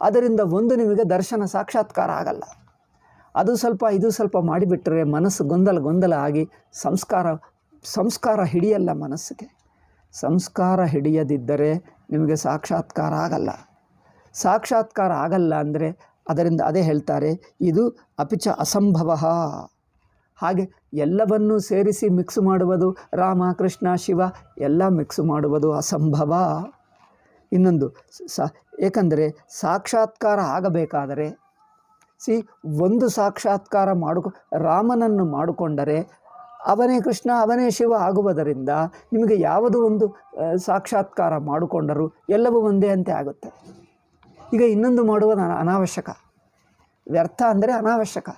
ಅದರಿಂದ ಒಂದು ನಿಮಗೆ ದರ್ಶನ ಸಾಕ್ಷಾತ್ಕಾರ ಆಗಲ್ಲ. ಅದು ಸ್ವಲ್ಪ ಇದು ಸ್ವಲ್ಪ ಮಾಡಿಬಿಟ್ರೆ ಮನಸ್ಸು ಗೊಂದಲ ಆಗಿ ಸಂಸ್ಕಾರ ಹಿಡಿಯಲ್ಲ. ಮನಸ್ಸಿಗೆ ಸಂಸ್ಕಾರ ಹಿಡಿಯದಿದ್ದರೆ ನಿಮಗೆ ಸಾಕ್ಷಾತ್ಕಾರ ಆಗಲ್ಲ. ಸಾಕ್ಷಾತ್ಕಾರ ಆಗಲ್ಲ ಅಂದರೆ ಅದರಿಂದ ಅದೇ ಹೇಳ್ತಾರೆ, ಇದು ಅಪಿಚ ಅಸಂಭವ. ಹಾಗೆ ಎಲ್ಲವನ್ನೂ ಸೇರಿಸಿ ಮಿಕ್ಸ್ ಮಾಡುವುದು, ರಾಮ ಕೃಷ್ಣ ಶಿವ ಎಲ್ಲ ಮಿಕ್ಸ್ ಮಾಡುವುದು ಅಸಂಭವ. ಇನ್ನೊಂದು ಏಕೆಂದರೆ ಸಾಕ್ಷಾತ್ಕಾರ ಆಗಬೇಕಾದರೆ ಒಂದು ಸಾಕ್ಷಾತ್ಕಾರ ರಾಮನನ್ನು ಮಾಡಿಕೊಂಡರೆ ಅವನೇ ಕೃಷ್ಣ ಅವನೇ ಶಿವ ಆಗುವುದರಿಂದ ನಿಮಗೆ ಯಾವುದೋ ಒಂದು ಸಾಕ್ಷಾತ್ಕಾರ ಮಾಡಿಕೊಂಡರೂ ಎಲ್ಲವೂ ಒಂದೇ ಅಂತೆ ಆಗುತ್ತೆ. ಈಗ ಇನ್ನೊಂದು ಮಾಡುವುದು ಅನಾವಶ್ಯಕ, ವ್ಯರ್ಥ ಅಂದರೆ ಅನಾವಶ್ಯಕ.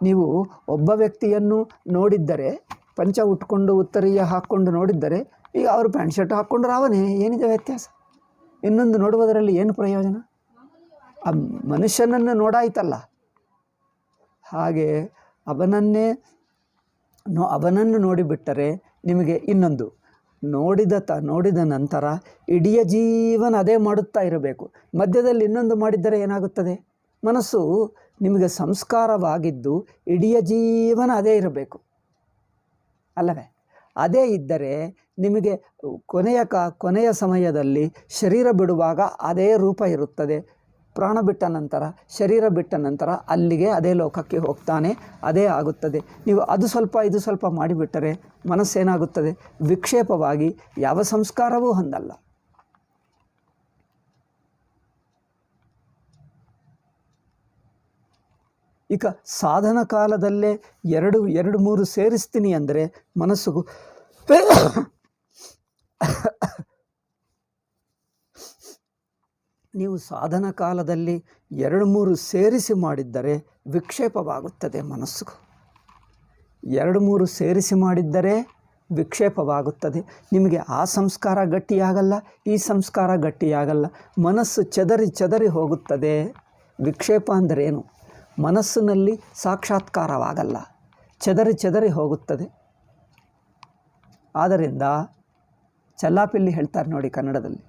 ನೀವು ಒಬ್ಬ ವ್ಯಕ್ತಿಯನ್ನು ನೋಡಿದ್ದರೆ, ಪಂಚ ಉಟ್ಕೊಂಡು ಉತ್ತರೀಯ ಹಾಕ್ಕೊಂಡು ನೋಡಿದ್ದರೆ, ಈಗ ಅವರು ಪ್ಯಾಂಟ್ ಶರ್ಟ್ ಹಾಕ್ಕೊಂಡ್ರೆ ಅವನೇ, ಏನಿದೆ ವ್ಯತ್ಯಾಸ? ಇನ್ನೊಂದು ನೋಡುವುದರಲ್ಲಿ ಏನು ಪ್ರಯೋಜನ? ಆ ಮನುಷ್ಯನನ್ನು ನೋಡಾಯ್ತಲ್ಲ. ಹಾಗೆ ಅವನನ್ನು ನೋಡಿಬಿಟ್ಟರೆ ನಿಮಗೆ ಇನ್ನೊಂದು ನೋಡಿದ ನಂತರ ಇಡೀ ಜೀವನ ಅದೇ ಮಾಡುತ್ತಾ ಇರಬೇಕು. ಮಧ್ಯದಲ್ಲಿ ಇನ್ನೊಂದು ಮಾಡಿದ್ದರೆ ಏನಾಗುತ್ತದೆ? ಮನಸ್ಸು ನಿಮಗೆ ಸಂಸ್ಕಾರವಾಗಿದ್ದು ಇಡೀ ಜೀವನ ಅದೇ ಇರಬೇಕು ಅಲ್ಲವೇ? ಅದೇ ಇದ್ದರೆ ನಿಮಗೆ ಕೊನೆಯ ಸಮಯದಲ್ಲಿ ಶರೀರ ಬಿಡುವಾಗ ಅದೇ ರೂಪ ಇರುತ್ತದೆ. ಪ್ರಾಣ ಬಿಟ್ಟ ನಂತರ, ಶರೀರ ಬಿಟ್ಟ ನಂತರ ಅಲ್ಲಿಗೆ ಅದೇ ಲೋಕಕ್ಕೆ ಹೋಗ್ತಾನೆ, ಅದೇ ಆಗುತ್ತದೆ. ನೀವು ಅದು ಸ್ವಲ್ಪ ಇದು ಸ್ವಲ್ಪ ಮಾಡಿಬಿಟ್ಟರೆ ಮನಸ್ಸೇನಾಗುತ್ತದೆ? ವಿಕ್ಷೇಪವಾಗಿ ಯಾವ ಸಂಸ್ಕಾರವೂ ಹೊಂದಲ್ಲ. ಈಗ ಸಾಧನ ಕಾಲದಲ್ಲೇ 2-3 ಸೇರಿಸ್ತೀನಿ ಅಂದರೆ ಮನಸ್ಸು ನೀವು ಸಾಧನ ಕಾಲದಲ್ಲಿ 2-3 ಸೇರಿಸಿ ಮಾಡಿದ್ದರೆ ವಿಕ್ಷೇಪವಾಗುತ್ತದೆ ಮನಸ್ಸು. 2-3 ಸೇರಿಸಿ ಮಾಡಿದ್ದರೆ ವಿಕ್ಷೇಪವಾಗುತ್ತದೆ. ನಿಮಗೆ ಆ ಸಂಸ್ಕಾರ ಗಟ್ಟಿಯಾಗಲ್ಲ, ಈ ಸಂಸ್ಕಾರ ಗಟ್ಟಿಯಾಗಲ್ಲ, ಮನಸ್ಸು ಚದರಿ ಹೋಗುತ್ತದೆ. ವಿಕ್ಷೇಪ ಅಂದರೇನು? ಮನಸ್ಸಿನಲ್ಲಿ ಸಾಕ್ಷಾತ್ಕಾರವಾಗಲ್ಲ, ಚದರಿ ಹೋಗುತ್ತದೆ. ಆದ್ದರಿಂದ ಚೆಲ್ಲಾಪಿಲ್ಲಿ ಹೇಳ್ತಾರೆ ನೋಡಿ ಕನ್ನಡದಲ್ಲಿ,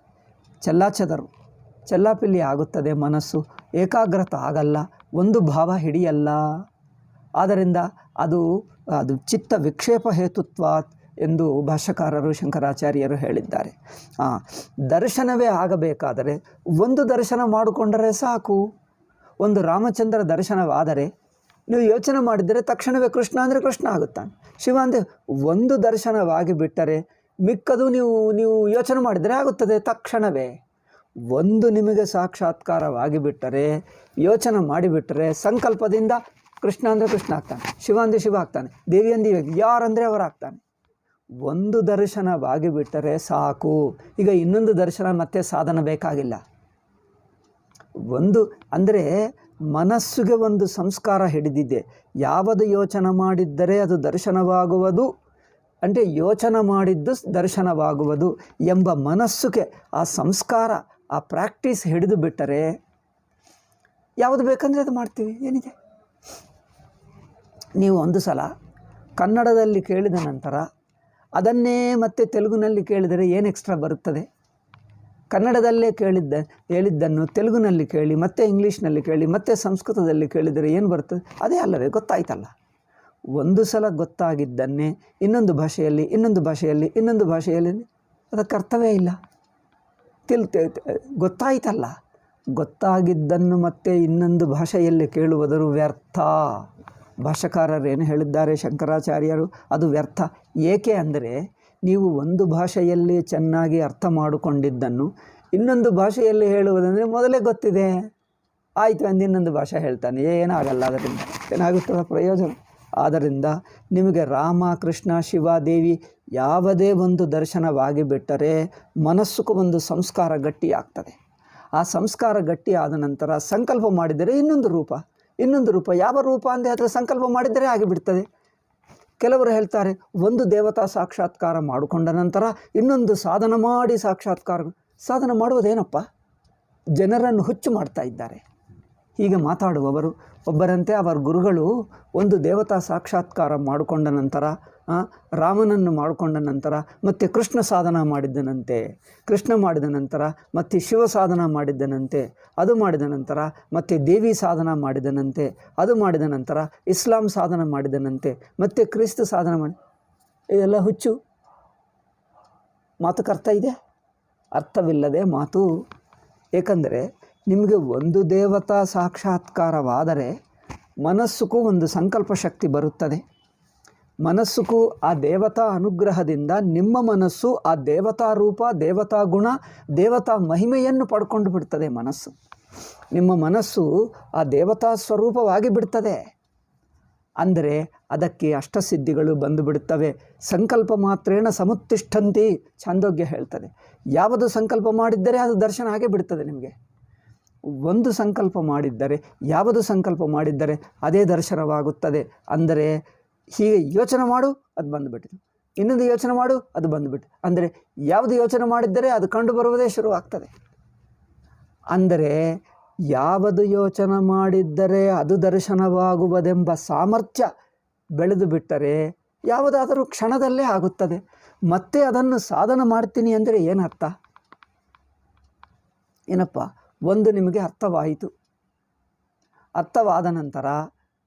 ಚೆಲ್ಲಾಪಿಲ್ಲಿ ಆಗುತ್ತದೆ ಮನಸ್ಸು, ಏಕಾಗ್ರತೆ ಆಗಲ್ಲ, ಒಂದು ಭಾವ ಹಿಡಿಯಲ್ಲ. ಆದ್ದರಿಂದ ಅದು ಚಿತ್ತ ವಿಕ್ಷೇಪ ಹೇತುತ್ವಾತ್ ಎಂದು ಭಾಷ್ಯಕಾರರು ಶಂಕರಾಚಾರ್ಯರು ಹೇಳಿದ್ದಾರೆ. ದರ್ಶನವೇ ಆಗಬೇಕಾದರೆ ಒಂದು ದರ್ಶನ ಮಾಡಿಕೊಂಡರೆ ಸಾಕು. ಒಂದು ರಾಮಚಂದ್ರ ದರ್ಶನವಾದರೆ ನೀವು ಯೋಚನೆ ಮಾಡಿದರೆ ತಕ್ಷಣವೇ ಕೃಷ್ಣ ಅಂದರೆ ಕೃಷ್ಣ ಆಗುತ್ತಾನೆ, ಶಿವ ಅಂದರೆ ಒಂದು ದರ್ಶನವಾಗಿ ಬಿಟ್ಟರೆ ಮಿಕ್ಕದು ನೀವು ಯೋಚನೆ ಮಾಡಿದರೆ ಆಗುತ್ತದೆ ತಕ್ಷಣವೇ. ಒಂದು ನಿಮಗೆ ಸಾಕ್ಷಾತ್ಕಾರವಾಗಿ ಬಿಟ್ಟರೆ, ಯೋಚನೆ ಮಾಡಿಬಿಟ್ಟರೆ ಸಂಕಲ್ಪದಿಂದ ಕೃಷ್ಣ ಅಂದರೆ ಕೃಷ್ಣ ಆಗ್ತಾನೆ, ಶಿವ ಅಂದರೆ ಶಿವ ಆಗ್ತಾನೆ, ದೇವಿ ಅಂದರೆ ಯಾರಂದರೆ ಅವರಾಗ್ತಾನೆ. ಒಂದು ದರ್ಶನವಾಗಿ ಬಿಟ್ಟರೆ ಸಾಕು. ಈಗ ಇನ್ನೊಂದು ದರ್ಶನ ಮತ್ತೆ ಸಾಧನ ಬೇಕಾಗಿಲ್ಲ. ಒಂದು ಅಂದರೆ ಮನಸ್ಸಿಗೆ ಒಂದು ಸಂಸ್ಕಾರ ಹಿಡಿದಿದೆ. ಯಾವುದು ಯೋಚನೆ ಮಾಡಿದ್ದರೆ ಅದು ದರ್ಶನವಾಗುವುದು, ಅಂದರೆ ಯೋಚನೆ ಮಾಡಿದ್ದು ದರ್ಶನವಾಗುವುದು ಎಂಬ ಮನಸ್ಸಿಗೆ ಆ ಸಂಸ್ಕಾರ, ಆ ಪ್ರಾಕ್ಟೀಸ್ ಹಿಡಿದು ಬಿಟ್ಟರೆ ಯಾವುದು ಬೇಕಂದರೆ ಅದು ಮಾಡ್ತೀವಿ. ಏನಿದೆ? ನೀವು ಒಂದು ಸಲ ಕನ್ನಡದಲ್ಲಿ ಕೇಳಿದ ನಂತರ ಅದನ್ನೇ ಮತ್ತೆ ತೆಲುಗಿನಲ್ಲಿ ಕೇಳಿದರೆ ಏನು ಎಕ್ಸ್ಟ್ರಾ ಬರುತ್ತದೆ? ಕನ್ನಡದಲ್ಲೇ ಹೇಳಿದ್ದನ್ನು ತೆಲುಗಿನಲ್ಲಿ ಕೇಳಿ, ಮತ್ತೆ ಇಂಗ್ಲೀಷ್ನಲ್ಲಿ ಕೇಳಿ, ಮತ್ತೆ ಸಂಸ್ಕೃತದಲ್ಲಿ ಕೇಳಿದರೆ ಏನು ಬರ್ತದೆ? ಅದೇ ಅಲ್ಲವೇ? ಗೊತ್ತಾಯ್ತಲ್ಲ. ಒಂದು ಸಲ ಗೊತ್ತಾಗಿದ್ದನ್ನೇ ಇನ್ನೊಂದು ಭಾಷೆಯಲ್ಲಿ ಅದಕ್ಕೆ ಅರ್ಥವೇ ಇಲ್ಲ. ಗೊತ್ತಾಯ್ತಲ್ಲ, ಗೊತ್ತಾಗಿದ್ದನ್ನು ಮತ್ತೆ ಇನ್ನೊಂದು ಭಾಷೆಯಲ್ಲಿ ಕೇಳುವುದರು ವ್ಯರ್ಥ. ಭಾಷಾಕಾರರೇನು ಹೇಳಿದ್ದಾರೆ ಶಂಕರಾಚಾರ್ಯರು? ಅದು ವ್ಯರ್ಥ. ಏಕೆ ಅಂದರೆ ನೀವು ಒಂದು ಭಾಷೆಯಲ್ಲಿ ಚೆನ್ನಾಗಿ ಅರ್ಥ ಮಾಡಿಕೊಂಡಿದ್ದನ್ನು ಇನ್ನೊಂದು ಭಾಷೆಯಲ್ಲಿ ಹೇಳುವುದಂದರೆ ಮೊದಲೇ ಗೊತ್ತಿದೆ, ಆಯಿತು ಅಂದು ಇನ್ನೊಂದು ಭಾಷೆ ಹೇಳ್ತಾನೆ, ಏನಾಗಲ್ಲ. ಅದರಿಂದ ಏನಾಗುತ್ತದ ಪ್ರಯೋಜನ? ಆದ್ದರಿಂದ ನಿಮಗೆ ರಾಮ, ಕೃಷ್ಣ, ಶಿವ, ದೇವಿ ಯಾವುದೇ ಒಂದು ದರ್ಶನವಾಗಿ ಬಿಟ್ಟರೆ ಮನಸ್ಸುಗೂ ಒಂದು ಸಂಸ್ಕಾರ ಗಟ್ಟಿ ಆಗ್ತದೆ. ಆ ಸಂಸ್ಕಾರ ಗಟ್ಟಿ ಆದ ನಂತರ ಸಂಕಲ್ಪ ಮಾಡಿದರೆ ಇನ್ನೊಂದು ರೂಪ. ಯಾವ ರೂಪ ಅಂದರೆ ಅದರ ಸಂಕಲ್ಪ ಮಾಡಿದರೆ ಆಗಿಬಿಡ್ತದೆ. ಕೆಲವರು ಹೇಳ್ತಾರೆ, ಒಂದು ದೇವತಾ ಸಾಕ್ಷಾತ್ಕಾರ ಮಾಡಿಕೊಂಡ ನಂತರ ಇನ್ನೊಂದು ಸಾಧನ ಮಾಡಿ ಸಾಧನ ಮಾಡುವುದೇನಪ್ಪ? ಜನರನ್ನು ಹುಚ್ಚು ಮಾಡ್ತಾ ಇದ್ದಾರೆ. ಹೀಗೆ ಮಾತಾಡುವವರು ಒಬ್ಬರಂತೆ ಅವರ ಗುರುಗಳು ಒಂದು ದೇವತಾ ಸಾಕ್ಷಾತ್ಕಾರ ಮಾಡಿಕೊಂಡ ನಂತರ ರಾಮನನ್ನು ಮಾಡಿಕೊಂಡ ನಂತರ ಮತ್ತು ಕೃಷ್ಣ ಸಾಧನ ಮಾಡಿದ್ದನಂತೆ, ಕೃಷ್ಣ ಮಾಡಿದ ನಂತರ ಮತ್ತು ಶಿವ ಸಾಧನ ಮಾಡಿದ್ದನಂತೆ, ಅದು ಮಾಡಿದ ನಂತರ ಮತ್ತು ದೇವಿ ಸಾಧನ ಮಾಡಿದನಂತೆ, ಅದು ಮಾಡಿದ ನಂತರ ಇಸ್ಲಾಂ ಸಾಧನ ಮಾಡಿದನಂತೆ, ಮತ್ತು ಕ್ರಿಸ್ತ ಸಾಧನ ಮಾಡಿ. ಇದೆಲ್ಲ ಹುಚ್ಚು ಮಾತಕ್ಕೆ ಅರ್ಥ ಇದೆ? ಅರ್ಥವಿಲ್ಲದೆ ಮಾತು. ಏಕೆಂದರೆ ನಿಮಗೆ ಒಂದು ದೇವತಾ ಸಾಕ್ಷಾತ್ಕಾರವಾದರೆ ಮನಸ್ಸುಗೂ ಒಂದು ಸಂಕಲ್ಪ ಶಕ್ತಿ ಬರುತ್ತದೆ. ಮನಸ್ಸುಗೂ ಆ ದೇವತಾ ಅನುಗ್ರಹದಿಂದ ನಿಮ್ಮ ಮನಸ್ಸು ಆ ದೇವತಾ ರೂಪ, ದೇವತಾ ಗುಣ, ದೇವತಾ ಮಹಿಮೆಯನ್ನು ಪಡ್ಕೊಂಡು ಬಿಡ್ತದೆ. ನಿಮ್ಮ ಮನಸ್ಸು ಆ ದೇವತಾ ಸ್ವರೂಪವಾಗಿ ಬಿಡ್ತದೆ. ಅಂದರೆ ಅದಕ್ಕೆ ಅಷ್ಟಸಿದ್ಧಿಗಳು ಬಂದು ಬಿಡುತ್ತವೆ. ಸಂಕಲ್ಪ ಮಾತ್ರೇಣ ಸಮುತ್ತಿಷ್ಠಂತಿ ಛಾಂದೋಗ್ಯ ಹೇಳ್ತದೆ. ಯಾವುದು ಸಂಕಲ್ಪ ಮಾಡಿದ್ದರೆ ಅದು ದರ್ಶನ ಆಗೇ ಬಿಡ್ತದೆ. ನಿಮಗೆ ಒಂದು ಸಂಕಲ್ಪ ಮಾಡಿದ್ದರೆ, ಯಾವುದು ಸಂಕಲ್ಪ ಮಾಡಿದ್ದರೆ ಅದೇ ದರ್ಶನವಾಗುತ್ತದೆ. ಅಂದರೆ ಹೀಗೆ ಯೋಚನೆ ಮಾಡು, ಅದು ಬಂದುಬಿಟ್ಟಿತು, ಇನ್ನೊಂದು ಯೋಚನೆ ಮಾಡು, ಅದು ಬಂದುಬಿಟ್ಟು, ಅಂದರೆ ಯಾವುದು ಯೋಚನೆ ಮಾಡಿದ್ದರೆ ಅದು ಕಂಡು ಬರುವುದೇ ಶುರುವಾಗ್ತದೆ. ಅಂದರೆ ಯಾವುದು ಯೋಚನೆ ಮಾಡಿದ್ದರೆ ಅದು ದರ್ಶನವಾಗುವುದೆಂಬ ಸಾಮರ್ಥ್ಯ ಬೆಳೆದು ಬಿಟ್ಟರೆ ಯಾವುದಾದರೂ ಕ್ಷಣದಲ್ಲೇ ಆಗುತ್ತದೆ. ಮತ್ತೆ ಅದನ್ನು ಸಾಧನ ಮಾಡ್ತೀನಿ ಅಂದರೆ ಏನರ್ಥ? ಏನಪ್ಪ, ಒಂದು ನಿಮಗೆ ಅರ್ಥವಾಯಿತು. ಅರ್ಥವಾದ ನಂತರ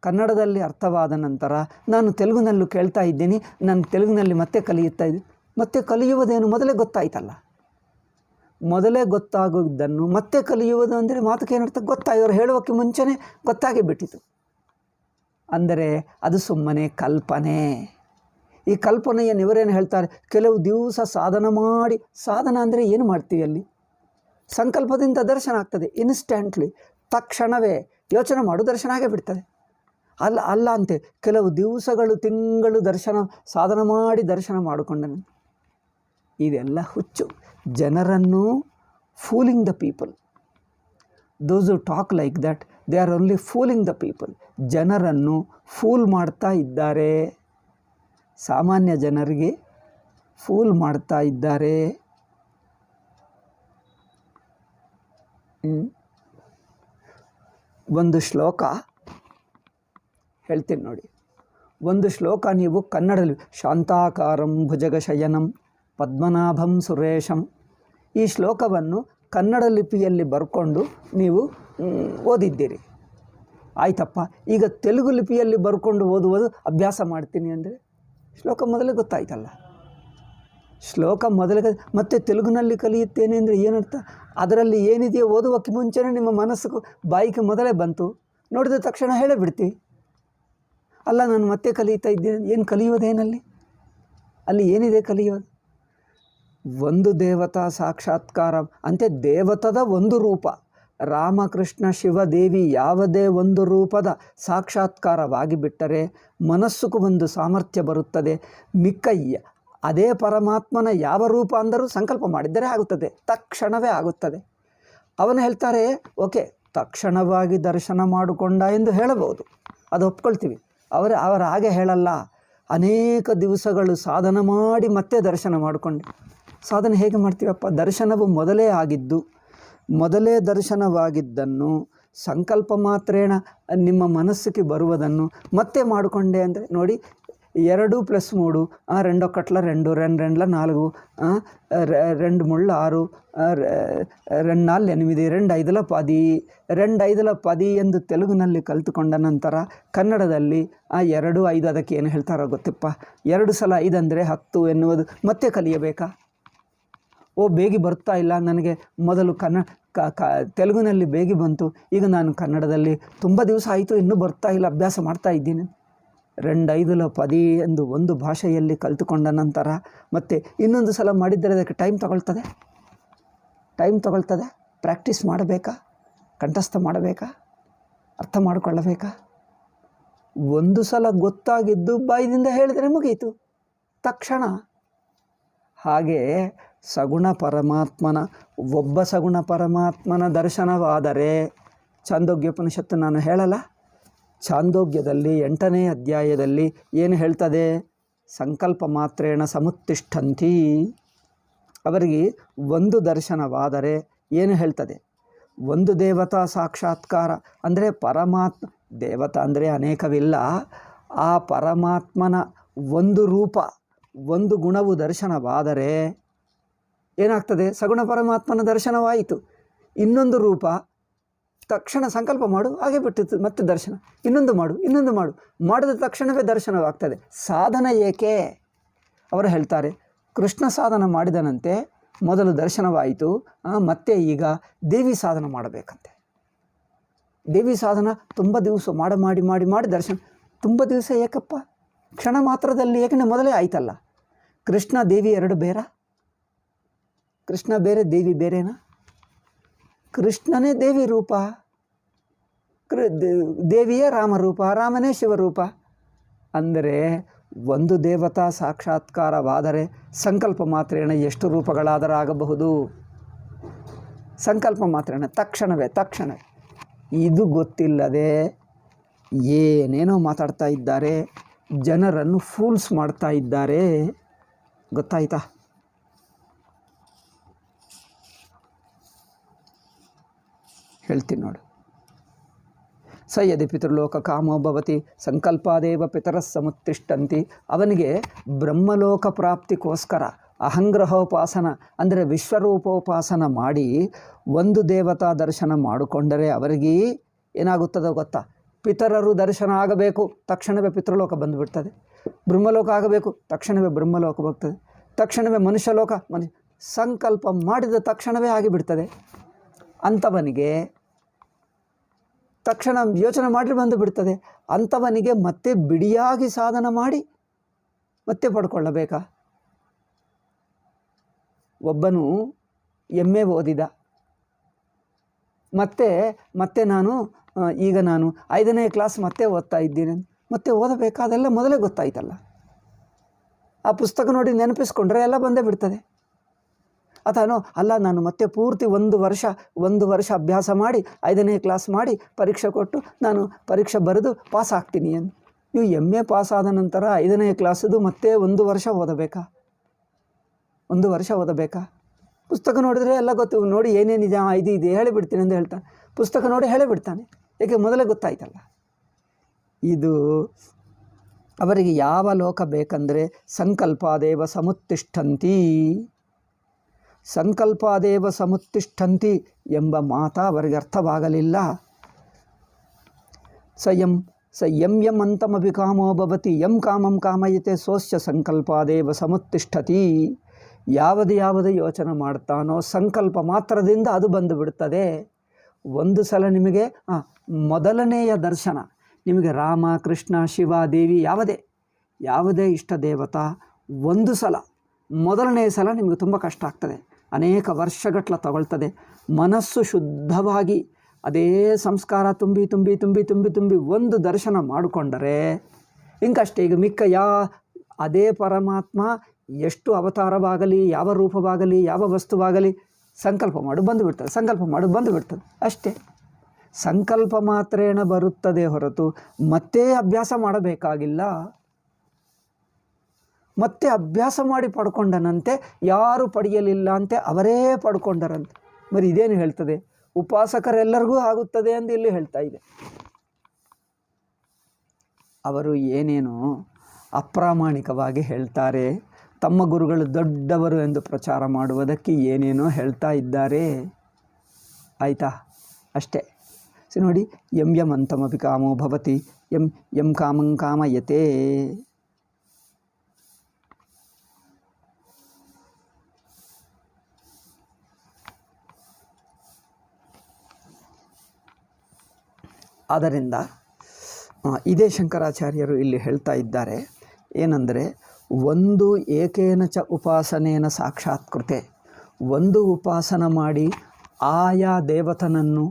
ಕನ್ನಡದಲ್ಲಿ ಅರ್ಥವಾದ ನಂತರ ನಾನು ತೆಲುಗಿನಲ್ಲೂ ಕೇಳ್ತಾ ಇದ್ದೀನಿ, ನಾನು ತೆಲುಗಿನಲ್ಲಿ ಮತ್ತೆ ಕಲಿಯುತ್ತಾ ಇದ್ದೀನಿ. ಮತ್ತೆ ಕಲಿಯುವುದೇನು? ಮೊದಲೇ ಗೊತ್ತಾಯ್ತಲ್ಲ. ಮೊದಲೇ ಗೊತ್ತಾಗುವುದನ್ನು ಮತ್ತೆ ಕಲಿಯುವುದು ಅಂದರೆ ಮಾತುಕೇನರ್ಥ? ಗೊತ್ತಾಗಿವರು ಹೇಳುವಕ್ಕೆ ಮುಂಚೆನೇ ಗೊತ್ತಾಗಿ ಬಿಟ್ಟಿತು. ಅಂದರೆ ಅದು ಸುಮ್ಮನೆ ಕಲ್ಪನೆ. ಈ ಕಲ್ಪನೆಯನ್ನು ಇವರೇನು ಹೇಳ್ತಾರೆ? ಕೆಲವು ದಿವಸ ಸಾಧನ ಮಾಡಿ, ಸಾಧನ ಅಂದರೆ ಏನು ಮಾಡ್ತೀವಿ ಅಲ್ಲಿ? ಸಂಕಲ್ಪದಿಂದ ದರ್ಶನ ಆಗ್ತದೆ ಇನ್ಸ್ಟ್ಯಾಂಟ್ಲಿ, ತಕ್ಷಣವೇ ಯೋಚನೆ ಮಾಡು, ದರ್ಶನ ಆಗೇ ಬಿಡ್ತದೆ. ಅಲ್ಲ ಅಂತೆ, ಕೆಲವು ದಿವಸಗಳು, ತಿಂಗಳು ಸಾಧನ ಮಾಡಿ ದರ್ಶನ ಮಾಡಿಕೊಂಡನು. ಇದೆಲ್ಲ ಹುಚ್ಚು. ಜನರನ್ನು fooling the people. Those who talk like that, they are only fooling the people. ಜನರನ್ನು ಫೂಲ್ ಮಾಡ್ತಾ ಇದ್ದಾರೆ. ಸಾಮಾನ್ಯ ಜನರಿಗೆ ಫೂಲ್ ಮಾಡ್ತಾ ಇದ್ದಾರೆ. ಒಂದು ಶ್ಲೋಕ ಹೇಳ್ತೀನಿ ನೋಡಿ. ಒಂದು ಶ್ಲೋಕ ನೀವು ಕನ್ನಡದಲ್ಲಿ, ಶಾಂತಾಕಾರಂ ಭುಜಗಶಯನಂ ಪದ್ಮನಾಭಂ ಸುರೇಶಂ, ಈ ಶ್ಲೋಕವನ್ನು ಕನ್ನಡ ಲಿಪಿಯಲ್ಲಿ ಬರ್ಕೊಂಡು ನೀವು ಓದಿದ್ದೀರಿ. ಆಯ್ತಪ್ಪ, ಈಗ ತೆಲುಗು ಲಿಪಿಯಲ್ಲಿ ಬರ್ಕೊಂಡು ಓದುವುದು ಅಭ್ಯಾಸ ಮಾಡ್ತೀನಿ ಅಂದರೆ ಶ್ಲೋಕ ಮೊದಲೇ ಗೊತ್ತಾಯ್ತಲ್ಲ. ಶ್ಲೋಕ ಮೊದಲೇ ಮತ್ತೆ ತೆಲುಗಿನಲ್ಲಿ ಕಲಿಯುತ್ತೇನೆ ಅಂದರೆ ಏನರ್ಥ? ಅದರಲ್ಲಿ ಏನಿದೆಯೋ ಓದುವಕ್ಕೆ ಮುಂಚೆನೇ ನಿಮ್ಮ ಮನಸ್ಸು ಬಾಯಿಗೆ ಮೊದಲೇ ಬಂತು, ನೋಡಿದ ತಕ್ಷಣ ಹೇಳೇ ಬಿಡ್ತೀವಿ. ಅಲ್ಲ, ನಾನು ಮತ್ತೆ ಕಲಿಯುತ್ತಾ ಇದ್ದೇನೆ, ಏನು ಕಲಿಯೋದೇನಲ್ಲಿ? ಅಲ್ಲಿ ಏನಿದೆ ಕಲಿಯೋದು? ಒಂದು ದೇವತಾ ಸಾಕ್ಷಾತ್ಕಾರ ಅಂತೆ, ದೇವತದ ಒಂದು ರೂಪ, ರಾಮಕೃಷ್ಣ ಶಿವ ದೇವಿ ಯಾವುದೇ ಒಂದು ರೂಪದ ಸಾಕ್ಷಾತ್ಕಾರವಾಗಿ ಬಿಟ್ಟರೆ ಮನಸ್ಸುಗೂ ಒಂದು ಸಾಮರ್ಥ್ಯ ಬರುತ್ತದೆ. ಅದೇ ಪರಮಾತ್ಮನ ಯಾವ ರೂಪ ಅಂದರೂ ಸಂಕಲ್ಪ ಮಾಡಿದ್ದರೆ ಆಗುತ್ತದೆ, ತಕ್ಷಣವೇ ಆಗುತ್ತದೆ. ಅವನು ಹೇಳ್ತಾರೆ, ಓಕೆ, ತಕ್ಷಣವಾಗಿ ದರ್ಶನ ಮಾಡಿಕೊಂಡ ಎಂದು ಹೇಳಬಹುದು, ಅದು ಒಪ್ಕೊಳ್ತೀವಿ. ಅವರ ಹಾಗೆ ಹೇಳಲ್ಲ. ಅನೇಕ ದಿವಸಗಳು ಸಾಧನ ಮಾಡಿ ಮತ್ತೆ ದರ್ಶನ ಮಾಡಿಕೊಂಡು. ಸಾಧನೆ ಹೇಗೆ ಮಾಡ್ತೀವಪ್ಪ? ದರ್ಶನವು ಮೊದಲೇ ಆಗಿದ್ದು, ಮೊದಲೇ ದರ್ಶನವಾಗಿದ್ದನ್ನು ಸಂಕಲ್ಪ ಮಾತ್ರೇಣ ನಿಮ್ಮ ಮನಸ್ಸಿಗೆ ಬರುವುದನ್ನು ಮತ್ತೆ ಮಾಡಿಕೊಂಡೆ ಅಂದರೆ ನೋಡಿ, 2 + 3 2 ಕಟ್ಲ 2 2 2 4 2 ಮುಳ್ಳ 6 2 4 8 2 5 10 2 5 10 ಎಂದು ತೆಲುಗಿನಲ್ಲಿ ಕಲಿತುಕೊಂಡ ನಂತರ ಕನ್ನಡದಲ್ಲಿ 2 5 ಅದಕ್ಕೆ ಏನು ಹೇಳ್ತಾರೋ ಗೊತ್ತಪ್ಪ, 2 ಸಲ 5 ಅಂದರೆ 10 ಎನ್ನುವುದು ಮತ್ತೆ ಕಲಿಯಬೇಕಾ? ಬೇಗ ಬರ್ತಾ ಇಲ್ಲ ನನಗೆ, ಮೊದಲು ತೆಲುಗಿನಲ್ಲಿ ಬೇಗ ಬಂತು, ಈಗ ನಾನು ಕನ್ನಡದಲ್ಲಿ ತುಂಬ ದಿವಸ ಆಯಿತು ಇನ್ನೂ ಬರ್ತಾ ಇಲ್ಲ, ಅಭ್ಯಾಸ ಮಾಡ್ತಾ ಇದ್ದೀನಿ. 2 5 10 ಎಂದು ಒಂದು ಭಾಷೆಯಲ್ಲಿ ಕಲಿತುಕೊಂಡ ನಂತರ ಮತ್ತೆ ಇನ್ನೊಂದು ಸಲ ಮಾಡಿದರೆ ಅದಕ್ಕೆ ಟೈಮ್ ತಗೊಳ್ತದೆ. ಪ್ರಾಕ್ಟೀಸ್ ಮಾಡಬೇಕಾ? ಕಂಠಸ್ಥ ಮಾಡಬೇಕಾ? ಅರ್ಥ ಮಾಡಿಕೊಳ್ಳಬೇಕಾ? ಒಂದು ಸಲ ಗೊತ್ತಾಗಿದ್ದು ಬಾಯಿದಿಂದ ಹೇಳಿದರೆ ಮುಗಿಯಿತು ತಕ್ಷಣ. ಹಾಗೆ ಒಬ್ಬ ಸಗುಣ ಪರಮಾತ್ಮನ ದರ್ಶನವಾದರೆ, ಛಾಂದೋಗ್ಯೋಪನಿಷತ್ತು ನಾನು ಹೇಳಲ್ಲ, ಛಾಂದೋಗ್ಯದಲ್ಲಿ 8ನೇ ಅಧ್ಯಾಯದಲ್ಲಿ ಏನು ಹೇಳ್ತದೆ? ಸಂಕಲ್ಪ ಮಾತ್ರೇಣ ಸಮುತ್ತಿಷ್ಠಂತಿ. ಅವರಿಗೆ ಒಂದು ದರ್ಶನವಾದರೆ ಏನು ಹೇಳ್ತದೆ? ಒಂದು ದೇವತಾ ಸಾಕ್ಷಾತ್ಕಾರ ಅಂದರೆ ಪರಮಾತ್ಮ, ದೇವತಾ ಅಂದರೆ ಅನೇಕವಿಲ್ಲ, ಆ ಪರಮಾತ್ಮನ ಒಂದು ರೂಪ ಒಂದು ಗುಣವು ದರ್ಶನವಾದರೆ ಏನಾಗ್ತದೆ? ಸಗುಣ ಪರಮಾತ್ಮನ ದರ್ಶನವಾಯಿತು. ಇನ್ನೊಂದು ರೂಪ ತಕ್ಷಣ ಸಂಕಲ್ಪ ಮಾಡು, ಹಾಗೆ ಬಿಟ್ಟಿತ್ತು, ಮತ್ತೆ ದರ್ಶನ, ಇನ್ನೊಂದು ಮಾಡು ಮಾಡಿದ ತಕ್ಷಣವೇ ದರ್ಶನವಾಗ್ತದೆ. ಸಾಧನ ಏಕೆ? ಅವರು ಹೇಳ್ತಾರೆ, ಕೃಷ್ಣ ಸಾಧನ ಮಾಡಿದನಂತೆ, ಮೊದಲು ದರ್ಶನವಾಯಿತು, ಮತ್ತೆ ಈಗ ದೇವಿ ಸಾಧನ ಮಾಡಬೇಕಂತೆ. ದೇವಿ ಸಾಧನ ತುಂಬ ದಿವಸ ಮಾಡಿ ದರ್ಶನ. ತುಂಬ ದಿವಸ ಏಕಪ್ಪ? ಕ್ಷಣ ಮಾತ್ರದಲ್ಲಿ, ಏಕೆಂದರೆ ಮೊದಲೇ ಆಯ್ತಲ್ಲ. ಕೃಷ್ಣ ದೇವಿ 2 ಬೇರೆ? ಕೃಷ್ಣ ಬೇರೆ, ದೇವಿ ಬೇರೆನಾ? ಕೃಷ್ಣನೇ ದೇವಿ ರೂಪ, ದೇವಿಯೇ ರಾಮರೂಪ, ರಾಮನೇ ಶಿವರೂಪ. ಅಂದರೆ ಒಂದು ದೇವತಾ ಸಾಕ್ಷಾತ್ಕಾರವಾದರೆ ಸಂಕಲ್ಪ ಮಾತ್ರೇಣ ಎಷ್ಟು ರೂಪಗಳಾದರಾಗಬಹುದು? ಸಂಕಲ್ಪ ಮಾತ್ರೇಣ ತಕ್ಷಣವೇ. ಇದು ಗೊತ್ತಿಲ್ಲದೆ ಏನೇನೋ ಮಾತಾಡ್ತಾ ಇದ್ದಾರೆ, ಜನರನ್ನು ಫೂಲ್ಸ್ ಮಾಡ್ತಾ ಇದ್ದಾರೆ. ಗೊತ್ತಾಯ್ತಾ? ಹೇಳ್ತೀನಿ ನೋಡು. ಸ ಯದಿ ಪಿತೃಲೋಕ ಕಾಮೋ ಭವತಿ ಸಂಕಲ್ಪಾದೇವ ಪಿತರಃ ಸಮುತ್ತಿಷ್ಠಂತಿ. ಅವನಿಗೆ ಬ್ರಹ್ಮಲೋಕ ಪ್ರಾಪ್ತಿಗೋಸ್ಕರ ಅಹಂಗ್ರಹೋಪಾಸನ ಅಂದರೆ ವಿಶ್ವರೂಪೋಪಾಸನ ಮಾಡಿ ಒಂದು ದೇವತಾ ದರ್ಶನ ಮಾಡಿಕೊಂಡರೆ ಅವರಿಗೆ ಏನಾಗುತ್ತದೋ ಗೊತ್ತಾ? ಪಿತರರು ದರ್ಶನ ಆಗಬೇಕು, ತಕ್ಷಣವೇ ಪಿತೃಲೋಕ ಬಂದುಬಿಡ್ತದೆ. ಬ್ರಹ್ಮಲೋಕ ಆಗಬೇಕು, ತಕ್ಷಣವೇ ಬ್ರಹ್ಮಲೋಕ ಬರ್ತದೆ. ತಕ್ಷಣವೇ ಮನುಷ್ಯಲೋಕ, ಸಂಕಲ್ಪ ಮಾಡಿದ ತಕ್ಷಣವೇ ಆಗಿಬಿಡ್ತದೆ. ಅಂಥವನಿಗೆ ತಕ್ಷಣ ಯೋಚನೆ ಮಾಡಿ ಬಂದು ಬಿಡ್ತದೆ. ಅಂಥವನಿಗೆ ಮತ್ತೆ ಬಿಡಿಯಾಗಿ ಸಾಧನ ಮಾಡಿ ಮತ್ತೆ ಪಡ್ಕೊಳ್ಳಬೇಕಾ? ಒಬ್ಬನು MA ಓದಿದ, ಮತ್ತೆ ನಾನು 5ನೇ ಕ್ಲಾಸ್ ಮತ್ತೆ ಓದ್ತಾ ಇದ್ದೀನಿ, ಮತ್ತೆ ಓದಬೇಕಾದೆಲ್ಲ ಮೊದಲೇ ಗೊತ್ತಾಯ್ತಲ್ಲ. ಆ ಪುಸ್ತಕ ನೋಡಿ ನೆನಪಿಸ್ಕೊಂಡ್ರೆ ಎಲ್ಲ ಬಂದೇ ಬಿಡ್ತದೆ. ಅಲ್ಲ, ನಾನು ಮತ್ತೆ ಪೂರ್ತಿ ಒಂದು ವರ್ಷ ಅಭ್ಯಾಸ ಮಾಡಿ 5ನೇ ಕ್ಲಾಸ್ ಮಾಡಿ ಪರೀಕ್ಷೆ ಕೊಟ್ಟು ನಾನು ಪರೀಕ್ಷೆ ಬರೆದು ಪಾಸ್ ಆಗ್ತೀನಿ ಎಂದು. ನೀವು MA ಪಾಸ್ ಆದ ನಂತರ 5ನೇ ಕ್ಲಾಸದು ಮತ್ತೆ 1 ವರ್ಷ ಓದಬೇಕಾ? 1 ವರ್ಷ ಓದಬೇಕಾ? ಪುಸ್ತಕ ನೋಡಿದರೆ ಎಲ್ಲ ಗೊತ್ತು, ನೋಡಿ ಏನೇನಿದೆ ಇದು ಹೇಳಿಬಿಡ್ತೀನಿ ಅಂತ ಹೇಳ್ತಾನೆ. ಪುಸ್ತಕ ನೋಡಿ ಹೇಳಿಬಿಡ್ತಾನೆ, ಏಕೆ ಮೊದಲೇ ಗೊತ್ತಾಯ್ತಲ್ಲ. ಇದು ಅವರಿಗೆ ಯಾವ ಲೋಕ ಬೇಕಂದರೆ ಸಂಕಲ್ಪಾದೇವ ಸಮುತ್ತಿಷ್ಠಂತಿ. ಸಂಕಲ್ಪಾದೇವ ಸಮುತ್ತಿಷ್ಠಂತಿ ಎಂಬ ಮಾತ ಅವರಿಗೆ ಅರ್ಥವಾಗಲಿಲ್ಲ. ಸ ಯಂ ಅಂತಮಭಿಕಾಮೋ ಭವತಿ ಯಂ ಕಾಮಂ ಕಾಮಯತೆ ಸೋಸ್ಯ ಸಂಕಲ್ಪಾದೇವ ಸಮುತ್ತಿಷ್ಠತಿ. ಯಾವುದು ಯೋಚನೆ ಮಾಡ್ತಾನೋ ಸಂಕಲ್ಪ ಮಾತ್ರದಿಂದ ಅದು ಬಂದು ಬಿಡುತ್ತದೆ. ಒಂದು ಸಲ ನಿಮಗೆ ಮೊದಲನೆಯ ದರ್ಶನ, ನಿಮಗೆ ರಾಮ, ಕೃಷ್ಣ, ಶಿವ, ದೇವಿ ಯಾವುದೇ ಇಷ್ಟ ದೇವತಾ ಒಂದು ಸಲ, ಮೊದಲನೆಯ ಸಲ ನಿಮಗೆ ತುಂಬ ಕಷ್ಟ ಆಗ್ತದೆ, ಅನೇಕ ವರ್ಷಗಟ್ಟಲೆ ತಗೊಳ್ತದೆ. ಮನಸ್ಸು ಶುದ್ಧವಾಗಿ ಅದೇ ಸಂಸ್ಕಾರ ತುಂಬಿ ಒಂದು ದರ್ಶನ ಮಾಡಿಕೊಂಡರೆ ಇಂಕಷ್ಟೇ. ಈಗ ಮಿಕ್ಕ ಅದೇ ಪರಮಾತ್ಮ ಎಷ್ಟು ಅವತಾರವಾಗಲಿ, ಯಾವ ರೂಪವಾಗಲಿ, ಯಾವ ವಸ್ತುವಾಗಲಿ ಸಂಕಲ್ಪ ಮಾಡು ಬಂದುಬಿಡ್ತದೆ ಅಷ್ಟೇ. ಸಂಕಲ್ಪ ಮಾತ್ರೇಣ ಬರುತ್ತದೆ ಹೊರತು ಮತ್ತೆ ಅಭ್ಯಾಸ ಮಾಡಬೇಕಾಗಿಲ್ಲ. ಮತ್ತೆ ಅಭ್ಯಾಸ ಮಾಡಿ ಪಡ್ಕೊಂಡನಂತೆ, ಯಾರು ಪಡೆಯಲಿಲ್ಲ ಅಂತೆ ಅವರೇ ಪಡ್ಕೊಂಡರಂತೆ. ಇದೇನು ಹೇಳ್ತದೆ? ಉಪಾಸಕರೆಲ್ಲರಿಗೂ ಆಗುತ್ತದೆ ಎಂದು ಇಲ್ಲಿ ಹೇಳ್ತಾ ಇದೆ. ಅವರು ಏನೇನು ಅಪ್ರಾಮಾಣಿಕವಾಗಿ ಹೇಳ್ತಾರೆ, ತಮ್ಮ ಗುರುಗಳು ದೊಡ್ಡವರು ಎಂದು ಪ್ರಚಾರ ಮಾಡುವುದಕ್ಕೆ ಏನೇನೋ ಹೇಳ್ತಾ ಇದ್ದಾರೆ. ಆಯಿತಾ? ಅಷ್ಟೇ. ನೋಡಿ, ಯಂ ಅಂತಮಪಿ ಕಾಮೋ ಭವತಿ ಯಂ ಕಾಮಂ ಕಾಮಯತೆ. ಆದ್ದರಿಂದ ಇದೇ ಶಂಕರಾಚಾರ್ಯರು ಇಲ್ಲಿ ಹೇಳ್ತಾ ಇದ್ದಾರೆ ಏನಂದರೆ, ಒಂದು ಏಕೇನ ಚ ಉಪಾಸನೇನ ಸಾಕ್ಷಾತ್ಕೃತೆ, ಒಂದು ಉಪಾಸನ ಮಾಡಿ ಆಯಾ ದೇವತನನ್ನು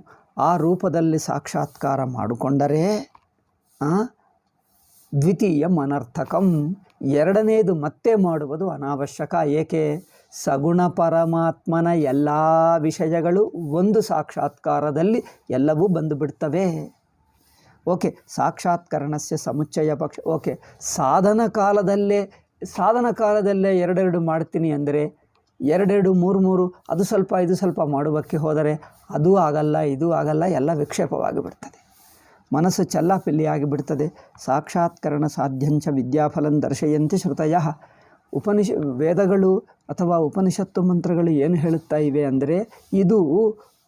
ಆ ರೂಪದಲ್ಲಿ ಸಾಕ್ಷಾತ್ಕಾರ ಮಾಡಿಕೊಂಡರೆ ದ್ವಿತೀಯಂ ಅನರ್ಥಕಂ, ಎರಡನೇದು ಮತ್ತೆ ಮಾಡುವುದು ಅನಾವಶ್ಯಕ. ಏಕೆ? ಸಗುಣ ಪರಮಾತ್ಮನ ಎಲ್ಲ ವಿಷಯಗಳು ಒಂದು ಸಾಕ್ಷಾತ್ಕಾರದಲ್ಲಿ ಎಲ್ಲವೂ ಬಂದುಬಿಡ್ತವೆ. ಓಕೆ, ಸಾಕ್ಷಾತ್ಕರಣಸ್ಯ ಸಮುಚ್ಚಯ ಪಕ್ಷ. ಓಕೆ, ಸಾಧನ ಕಾಲದಲ್ಲೇ ಎರಡೆರಡು ಮಾಡ್ತೀನಿ ಅಂದರೆ ಎರಡೆರಡು ಮೂರು ಅದು ಸ್ವಲ್ಪ ಇದು ಸ್ವಲ್ಪ ಮಾಡುವಕ್ಕೆ ಹೋದರೆ ಅದು ಆಗಲ್ಲ, ಇದು ಆಗಲ್ಲ, ಎಲ್ಲ ವಿಕ್ಷೇಪವಾಗಿಬಿಡ್ತದೆ. ಮನಸ್ಸು ಚೆಲ್ಲಾಪಿಲ್ಲಿಯಾಗಿ ಬಿಡ್ತದೆ. ಸಾಕ್ಷಾತ್ಕರಣ ಸಾಧ್ಯಂಚ ವಿದ್ಯಾಫಲಂ ದರ್ಶಯಂತಿ ಶ್ರುತಯ. ವೇದಗಳು ಅಥವಾ ಉಪನಿಷತ್ತು ಮಂತ್ರಗಳು ಏನು ಹೇಳುತ್ತಾ ಇವೆ ಅಂದರೆ, ಇದು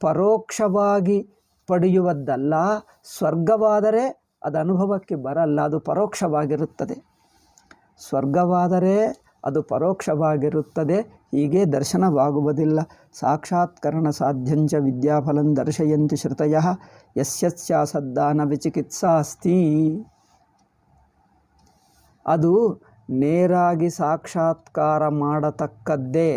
ಪರೋಕ್ಷವಾಗಿ ಪಡೆಯುವುದಲ್ಲ, ಸ್ವರ್ಗವಾದರೆ ಅದು ಅನುಭವಕ್ಕೆ ಬರಲ್ಲ, ಅದು ಪರೋಕ್ಷವಾಗಿರುತ್ತದೆ. ಸ್ವರ್ಗವಾದರೆ ಅದು ಪರೋಕ್ಷವಾಗಿರುತ್ತದೆ, ಹೀಗೆ ದರ್ಶನವಾಗುವುದಿಲ್ಲ. ಸಾಕ್ಷಾತ್ಕರಣ ಸಾಧ್ಯಂಚ ವಿದ್ಯಾಫಲಂ ದರ್ಶಯಂತಿ ಶ್ರುತಯ ಯಸ್ಯಾಸದ್ದಾನ ವಿಚಿಕಿತ್ಸಾ ಅಸ್ತಿ. ಅದು ನೇರಾಗಿ ಸಾಕ್ಷಾತ್ಕಾರ ಮಾಡತಕ್ಕದ್ದೇ.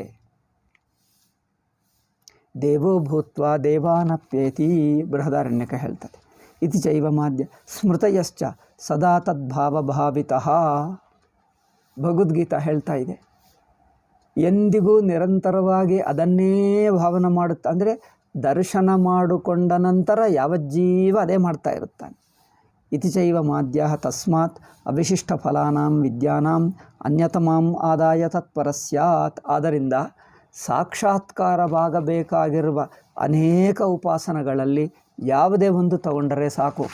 ದೇವೋ ಭೂತ್ವ ದೇವಾನಪ್ಯೇತಿ ಬೃಹದಾರಣ್ಯಕ ಹೇಳ್ತದೆ. ಇತಿ ಚೈವ ಮಾಧ್ಯ ಸ್ಮೃತಯಶ್ಚ ಸದಾ ತದ್ಭಾವಭಾವಿತಃ. ಭಗವದ್ಗೀತಾ ಹೇಳ್ತಾ ಇದೆ, ಎಂದಿಗೂ ನಿರಂತರವಾಗಿ ಅದನ್ನೇ ಭಾವನೆ ಮಾಡುತ್ತಾ, ಅಂದರೆ ದರ್ಶನ ಮಾಡಿಕೊಂಡ ನಂತರ ಯಾವ ಜೀವ ಅದೇ ಮಾಡ್ತಾ ಇರುತ್ತಾನೆ. ಇತಿ ಚೈವ ಮಾಧ್ಯ ತಸ್ಮಾತ್ ಅವಿಶಿಷ್ಟ ಫಲಾನಾಂ ವಿದ್ಯಾನಾಂ ಅನ್ಯತಮಾಂ ಆದಾಯ ತತ್ಪರ ಸ್ಯಾತ್. ಆದ್ದರಿಂದ ಸಾಕ್ಷಾತ್ಕಾರವಾಗಬೇಕಾಗಿರುವ ಅನೇಕ ಉಪಾಸನಗಳಲ್ಲಿ ಯಾವುದೇ ಒಂದು ತಗೊಂಡರೆ ಸಾಕು.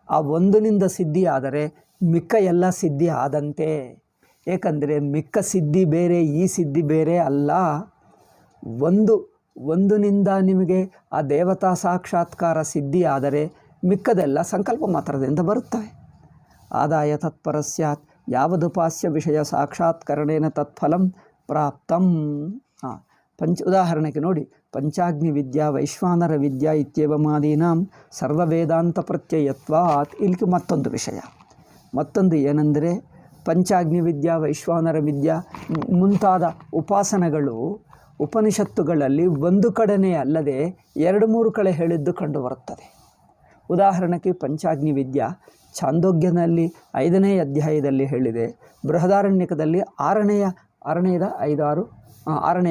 ಆ ಒಂದನಿಂದ ಸಿದ್ಧಿ ಆದರೆ ಮಿಕ್ಕ ಎಲ್ಲ ಸಿದ್ಧಿ ಆದಂತೆ. ಏಕೆಂದರೆ ಮಿಕ್ಕ ಸಿದ್ಧಿ ಬೇರೆ, ಈ ಸಿದ್ಧಿ ಬೇರೆ ಅಲ್ಲ. ಒಂದನಿಂದ ನಿಮಗೆ ಆ ದೇವತಾ ಸಾಕ್ಷಾತ್ಕಾರ ಸಿದ್ಧಿ ಆದರೆ ಮಿಕ್ಕದೆಲ್ಲ ಸಂಕಲ್ಪ ಮಾತ್ರದಿಂದ ಬರುತ್ತವೆ. ಆದಾಯ ತತ್ಪರ ಸ್ಯಾತ್ ಯಾವದುಪಾಸ್ಯ ವಿಷಯ ಸಾಕ್ಷಾತ್ಕರಣೇನ ತತ್ಫಲಂ ಪ್ರಾಪ್ತಂ. ಉದಾಹರಣೆಗೆ ನೋಡಿ, ಪಂಚಾಗ್ನಿ ವಿದ್ಯಾ ವೈಶ್ವಾನರ ವಿದ್ಯಾ ಇತ್ಯೇವಮಾದೀನಾಂ ಸರ್ವವೇದಾಂತ ಪ್ರತ್ಯಯತ್ವಾತ್. ಇಲ್ಲಿ ಮತ್ತೊಂದು ವಿಷಯ, ಮತ್ತೊಂದು ಏನೆಂದರೆ, ಪಂಚಾಗ್ನಿ ವಿದ್ಯಾ ವೈಶ್ವಾನರ ವಿದ್ಯಾ ಮುಂತಾದ ಉಪಾಸನೆಗಳು ಉಪನಿಷತ್ತುಗಳಲ್ಲಿ ಒಂದು ಕಡೆನೇ ಅಲ್ಲದೆ 2-3 ಕಡೆ ಹೇಳಿದ್ದು ಕಂಡುಬರುತ್ತದೆ. ಉದಾಹರಣೆಗೆ ಪಂಚಾಗ್ನಿ ವಿದ್ಯಾ ಛಾಂದೋಗ್ಯನಲ್ಲಿ 5ನೇ ಅಧ್ಯಾಯದಲ್ಲಿ ಹೇಳಿದೆ, ಬೃಹದಾರಣ್ಯಕದಲ್ಲಿ 6ನೇ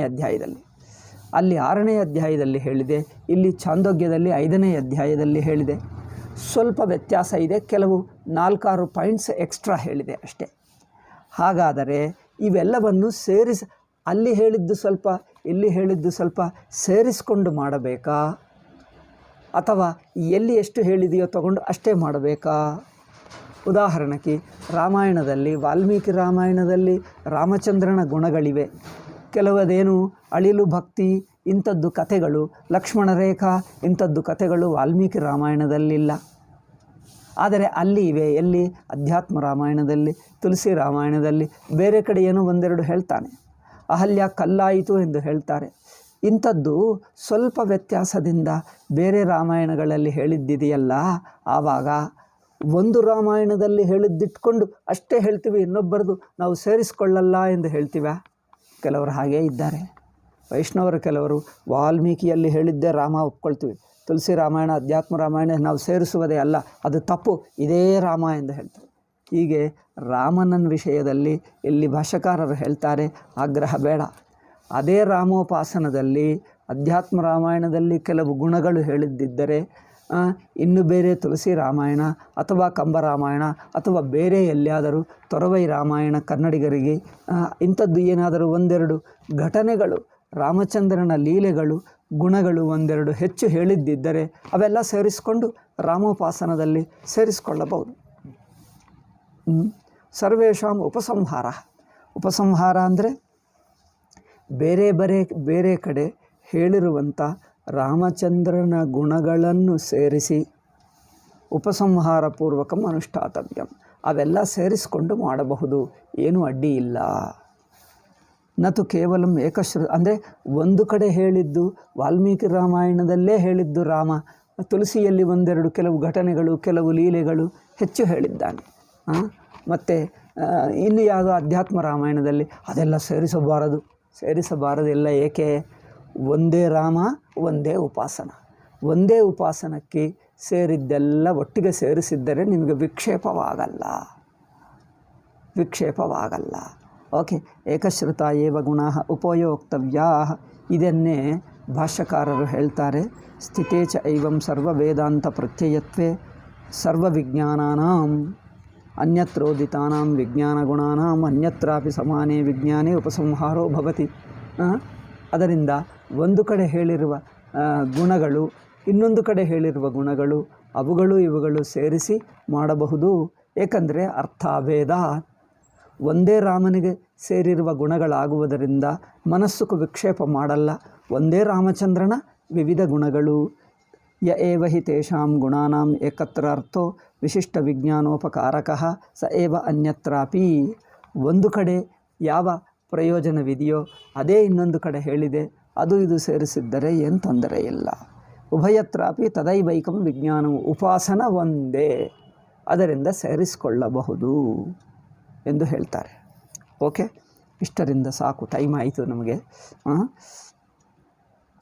ಅಧ್ಯಾಯದಲ್ಲಿ, ಅಲ್ಲಿ 6ನೇ ಅಧ್ಯಾಯದಲ್ಲಿ ಹೇಳಿದೆ, ಇಲ್ಲಿ ಛಾಂದೋಗ್ಯದಲ್ಲಿ 5ನೇ ಅಧ್ಯಾಯದಲ್ಲಿ ಹೇಳಿದೆ. ಸ್ವಲ್ಪ ವ್ಯತ್ಯಾಸ ಇದೆ, ಕೆಲವು 4-6 ಪಾಯಿಂಟ್ಸ್ ಎಕ್ಸ್ಟ್ರಾ ಹೇಳಿದೆ ಅಷ್ಟೇ. ಹಾಗಾದರೆ ಇವೆಲ್ಲವನ್ನು ಅಲ್ಲಿ ಹೇಳಿದ್ದು ಸ್ವಲ್ಪ ಇಲ್ಲಿ ಹೇಳಿದ್ದು ಸ್ವಲ್ಪ ಸೇರಿಸಿಕೊಂಡು ಮಾಡಬೇಕಾ, ಅಥವಾ ಎಲ್ಲಿ ಎಷ್ಟು ಹೇಳಿದೆಯೋ ತಗೊಂಡು ಅಷ್ಟೇ ಮಾಡಬೇಕಾ? ಉದಾಹರಣೆಗೆ ರಾಮಾಯಣದಲ್ಲಿ, ವಾಲ್ಮೀಕಿ ರಾಮಾಯಣದಲ್ಲಿ ರಾಮಚಂದ್ರನ ಗುಣಗಳಿವೆ, ಕೆಲವದೇನು ಅಳಿಲು ಭಕ್ತಿ ಇಂಥದ್ದು ಕಥೆಗಳು, ಲಕ್ಷ್ಮಣ ರೇಖಾ ಇಂಥದ್ದು ಕಥೆಗಳು ವಾಲ್ಮೀಕಿ ರಾಮಾಯಣದಲ್ಲಿಲ್ಲ. ಆದರೆ ಅಲ್ಲಿ ಇವೆ. ಎಲ್ಲಿ? ಅಧ್ಯಾತ್ಮ ರಾಮಾಯಣದಲ್ಲಿ, ತುಳಸಿ ರಾಮಾಯಣದಲ್ಲಿ. ಬೇರೆ ಕಡೆ ಏನೋ ಒಂದೆರಡು ಹೇಳ್ತಾನೆ, ಅಹಲ್ಯ ಕಲ್ಲಾಯಿತು ಎಂದು ಹೇಳ್ತಾರೆ. ಇಂಥದ್ದು ಸ್ವಲ್ಪ ವ್ಯತ್ಯಾಸದಿಂದ ಬೇರೆ ರಾಮಾಯಣಗಳಲ್ಲಿ ಹೇಳಿದ್ದಿದೆಯಲ್ಲ, ಆವಾಗ ಒಂದು ರಾಮಾಯಣದಲ್ಲಿ ಹೇಳಿದ್ದಿಟ್ಕೊಂಡು ಅಷ್ಟೇ ಹೇಳ್ತೀವಿ, ಇನ್ನೊಬ್ಬರದು ನಾವು ಸೇರಿಸ್ಕೊಳ್ಳಲ್ಲ ಎಂದು ಹೇಳ್ತೀವ? ಕೆಲವರು ಹಾಗೇ ಇದ್ದಾರೆ. ವೈಷ್ಣವರು ಕೆಲವರು ವಾಲ್ಮೀಕಿಯಲ್ಲಿ ಹೇಳಿದ್ದೇ ರಾಮ ಒಪ್ಕೊಳ್ತೀವಿ, ತುಳಸಿ ರಾಮಾಯಣ ಅಧ್ಯಾತ್ಮ ರಾಮಾಯಣ ನಾವು ಸೇರಿಸುವುದೇ ಅಲ್ಲ, ಅದು ತಪ್ಪು, ಇದೇ ರಾಮ ಎಂದು ಹೇಳ್ತಾರೆ. ಹೀಗೆ ರಾಮನ ವಿಷಯದಲ್ಲಿ ಇಲ್ಲಿ ಭಾಷ್ಯಕಾರರು ಹೇಳ್ತಾರೆ, ಆಗ್ರಹ ಬೇಡ. ಅದೇ ರಾಮೋಪಾಸನದಲ್ಲಿ ಅಧ್ಯಾತ್ಮ ರಾಮಾಯಣದಲ್ಲಿ ಕೆಲವು ಗುಣಗಳು ಹೇಳಿದ್ದಿದ್ದರೆ, ಇನ್ನು ಬೇರೆ ತುಳಸಿ ರಾಮಾಯಣ ಅಥವಾ ಕಂಬ ರಾಮಾಯಣ ಅಥವಾ ಬೇರೆ ಎಲ್ಲಿಯಾದರೂ ತೊರವೈ ರಾಮಾಯಣ ಕನ್ನಡಿಗರಿಗೆ ಇಂಥದ್ದು ಏನಾದರೂ ಒಂದೆರಡು ಘಟನೆಗಳು, ರಾಮಚಂದ್ರನ ಲೀಲೆಗಳು ಗುಣಗಳು ಒಂದೆರಡು ಹೆಚ್ಚು ಹೇಳಿದ್ದಿದ್ದರೆ ಅವೆಲ್ಲ ಸೇರಿಸಿಕೊಂಡು ರಾಮೋಪಾಸನದಲ್ಲಿ ಸೇರಿಸಿಕೊಳ್ಳಬಹುದು. ಸರ್ವೇಷಾಂ ಉಪಸಂಹಾರ ಅಂದರೆ ಬೇರೆ ಕಡೆ ಹೇಳಿರುವಂಥ ರಾಮಚಂದ್ರನ ಗುಣಗಳನ್ನು ಸೇರಿಸಿ ಉಪಸಂಹಾರ ಪೂರ್ವಕಂ ಅನುಷ್ಠಾತವ್ಯಂ, ಅವೆಲ್ಲ ಸೇರಿಸಿಕೊಂಡು ಮಾಡಬಹುದು, ಏನೂ ಅಡ್ಡಿ ಇಲ್ಲ. ನತು ಕೇವಲಂ ಅಂದರೆ ಒಂದು ಕಡೆ ಹೇಳಿದ್ದು ವಾಲ್ಮೀಕಿ ರಾಮಾಯಣದಲ್ಲೇ ಹೇಳಿದ್ದು ರಾಮ, ತುಳಸಿಯಲ್ಲಿ ಒಂದೆರಡು ಕೆಲವು ಘಟನೆಗಳು ಕೆಲವು ಲೀಲೆಗಳು ಹೆಚ್ಚು ಹೇಳಿದ್ದಾನೆ. ಮತ್ತು ಇನ್ನು ಯಾವುದೋ ಅಧ್ಯಾತ್ಮ ರಾಮಾಯಣದಲ್ಲಿ ಅದೆಲ್ಲ ಸೇರಿಸಬಾರದೆಲ್ಲ. ಏಕೆ? ಒಂದೇ ರಾಮ ಒಂದೇ ಉಪಾಸನಕ್ಕೆ ಸೇರಿದ್ದೆಲ್ಲ ಒಟ್ಟಿಗೆ ಸೇರಿಸಿದ್ದರೆ ನಿಮಗೆ ವಿಕ್ಷೇಪವಾಗಲ್ಲ. ಓಕೆ. ಏಕಶ್ರುತ ಏವ ಗುಣಃ ಉಪಯೋಕ್ತವ್ಯಾಃ, ಇದನ್ನೇ ಭಾಷ್ಯಕಾರರು ಹೇಳ್ತಾರೆ. ಸ್ಥಿತೇ ಚ ಐವಂ ಸರ್ವವೇದಾಂತ ಪ್ರತ್ಯಯತ್ವೇ ಸರ್ವವಿಜ್ಞಾನಾನಾಂ ಅನ್ಯತ್ರೋದಿತಾನಾಂ ವಿಜ್ಞಾನಗುಣಾನಾಂ ಅನ್ಯತ್ರಾಪಿ ಸಮಾನೇ ವಿಜ್ಞಾನೇ ಉಪಸಂಹಾರೋ ಭವತಿ. ಅದರಿಂದ ಒಂದು ಕಡೆ ಹೇಳಿರುವ ಗುಣಗಳು ಇನ್ನೊಂದು ಕಡೆ ಹೇಳಿರುವ ಗುಣಗಳು ಅವುಗಳು ಇವುಗಳು ಸೇರಿಸಿ ಮಾಡಬಹುದು. ಏಕೆಂದರೆ ಅರ್ಥಾಭೇದ, ಒಂದೇ ರಾಮನಿಗೆ ಸೇರಿರುವ ಗುಣಗಳಾಗುವುದರಿಂದ ಮನಸ್ಸುಕು ವಿಕ್ಷೇಪ ಮಾಡಲ್ಲ. ಒಂದೇ ರಾಮಚಂದ್ರನ ವಿವಿಧ ಗುಣಗಳು. ಯ ಏವ ಹಿ ತೇಷಾಂ ಗುಣಾನಾಂ ಏಕತ್ರ ಅರ್ಥೋ ವಿಶಿಷ್ಟ ವಿಜ್ಞಾನೋಪಕಾರಕಃ ಸ ಏವ ಅನ್ಯತ್ರಾಪಿ. ಒಂದು ಕಡೆ ಯಾವ ಪ್ರಯೋಜನವಿದೆಯೋ ಅದೇ ಇನ್ನೊಂದು ಕಡೆ ಹೇಳಿದೆ, ಅದು ಇದು ಸೇರಿಸಿದ್ದರೆ ಏನು ತೊಂದರೆ ಇಲ್ಲ. ಉಭಯತ್ರಾಪಿ ತದೈವೈಕಂ ವಿಜ್ಞಾನವು, ಉಪಾಸನ ಒಂದೇ, ಅದರಿಂದ ಸೇರಿಸಿಕೊಳ್ಳಬಹುದು ಎಂದು ಹೇಳ್ತಾರೆ. ಓಕೆ, ಇಷ್ಟರಿಂದ ಸಾಕು, ಟೈಮ್ ಆಯಿತು ನಮಗೆ.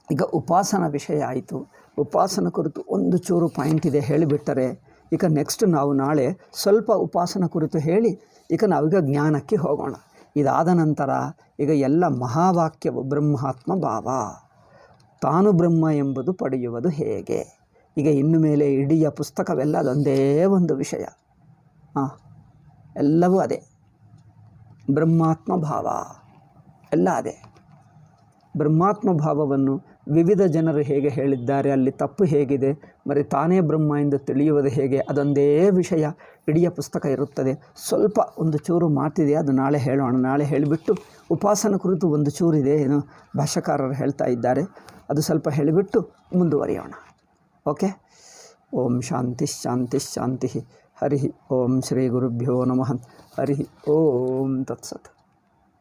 ಈಗ ಉಪಾಸನ ವಿಷಯ ಆಯಿತು. ಉಪಾಸನ ಕುರಿತು ಒಂದು ಚೂರು ಪಾಯಿಂಟ್ ಇದೆ, ಹೇಳಿಬಿಟ್ಟರೆ ಈಗ ನೆಕ್ಸ್ಟ್ ನಾವು ನಾಳೆ ಸ್ವಲ್ಪ ಉಪಾಸನ ಕುರಿತು ಹೇಳಿ ಈಗ ನಾವೀಗ ಜ್ಞಾನಕ್ಕೆ ಹೋಗೋಣ. ಇದಾದ ನಂತರ ಈಗ ಎಲ್ಲ ಮಹಾವಾಕ್ಯವು ಬ್ರಹ್ಮಾತ್ಮ ಭಾವ, ತಾನು ಬ್ರಹ್ಮ ಎಂಬುದು ಪಡೆಯುವುದು ಹೇಗೆ. ಈಗ ಇನ್ನು ಮೇಲೆ ಇಡೀ ಪುಸ್ತಕವೆಲ್ಲ ಅದೊಂದೇ ಒಂದು ವಿಷಯ. ಎಲ್ಲವೂ ಅದೇ, ಬ್ರಹ್ಮಾತ್ಮ ಭಾವ ಎಲ್ಲ ಅದೇ. ಬ್ರಹ್ಮಾತ್ಮ ಭಾವವನ್ನು ವಿವಿಧ ಜನರು ಹೇಗೆ ಹೇಳಿದ್ದಾರೆ, ಅಲ್ಲಿ ತಪ್ಪು ಹೇಗಿದೆ, మరి ತಾನೇ ಬ್ರಹ್ಮ ಎಂದು ತಿಳಿಯುವುದು ಹೇಗೆ, ಅದೊಂದೇ ವಿಷಯ ಇಡೀ ಪುಸ್ತಕ ಇರುತ್ತದೆ. ಸ್ವಲ್ಪ ಒಂದು ಚೂರು ಮಾತಿದೆ, ಅದು ನಾಳೆ ಹೇಳೋಣ. ನಾಳೆ ಹೇಳಿಬಿಟ್ಟು ಉಪಾಸನ ಕುರಿತು ಒಂದು ಚೂರಿದೆ, ಏನು ಭಾಷ್ಯಕಾರರು ಹೇಳ್ತಾ ಇದ್ದಾರೆ, ಅದು ಸ್ವಲ್ಪ ಹೇಳಿಬಿಟ್ಟು ಮುಂದುವರಿಯೋಣ. ಓಕೆ. ಓಂ ಶಾಂತಿ ಶಾಂತಿ ಶಾಂತಿ. ಹರಿ ಓಂ ಶ್ರೀ ಗುರುಭ್ಯೋ ನಮಃ. ಹರಿ ಓಂ ತತ್ಸತ್.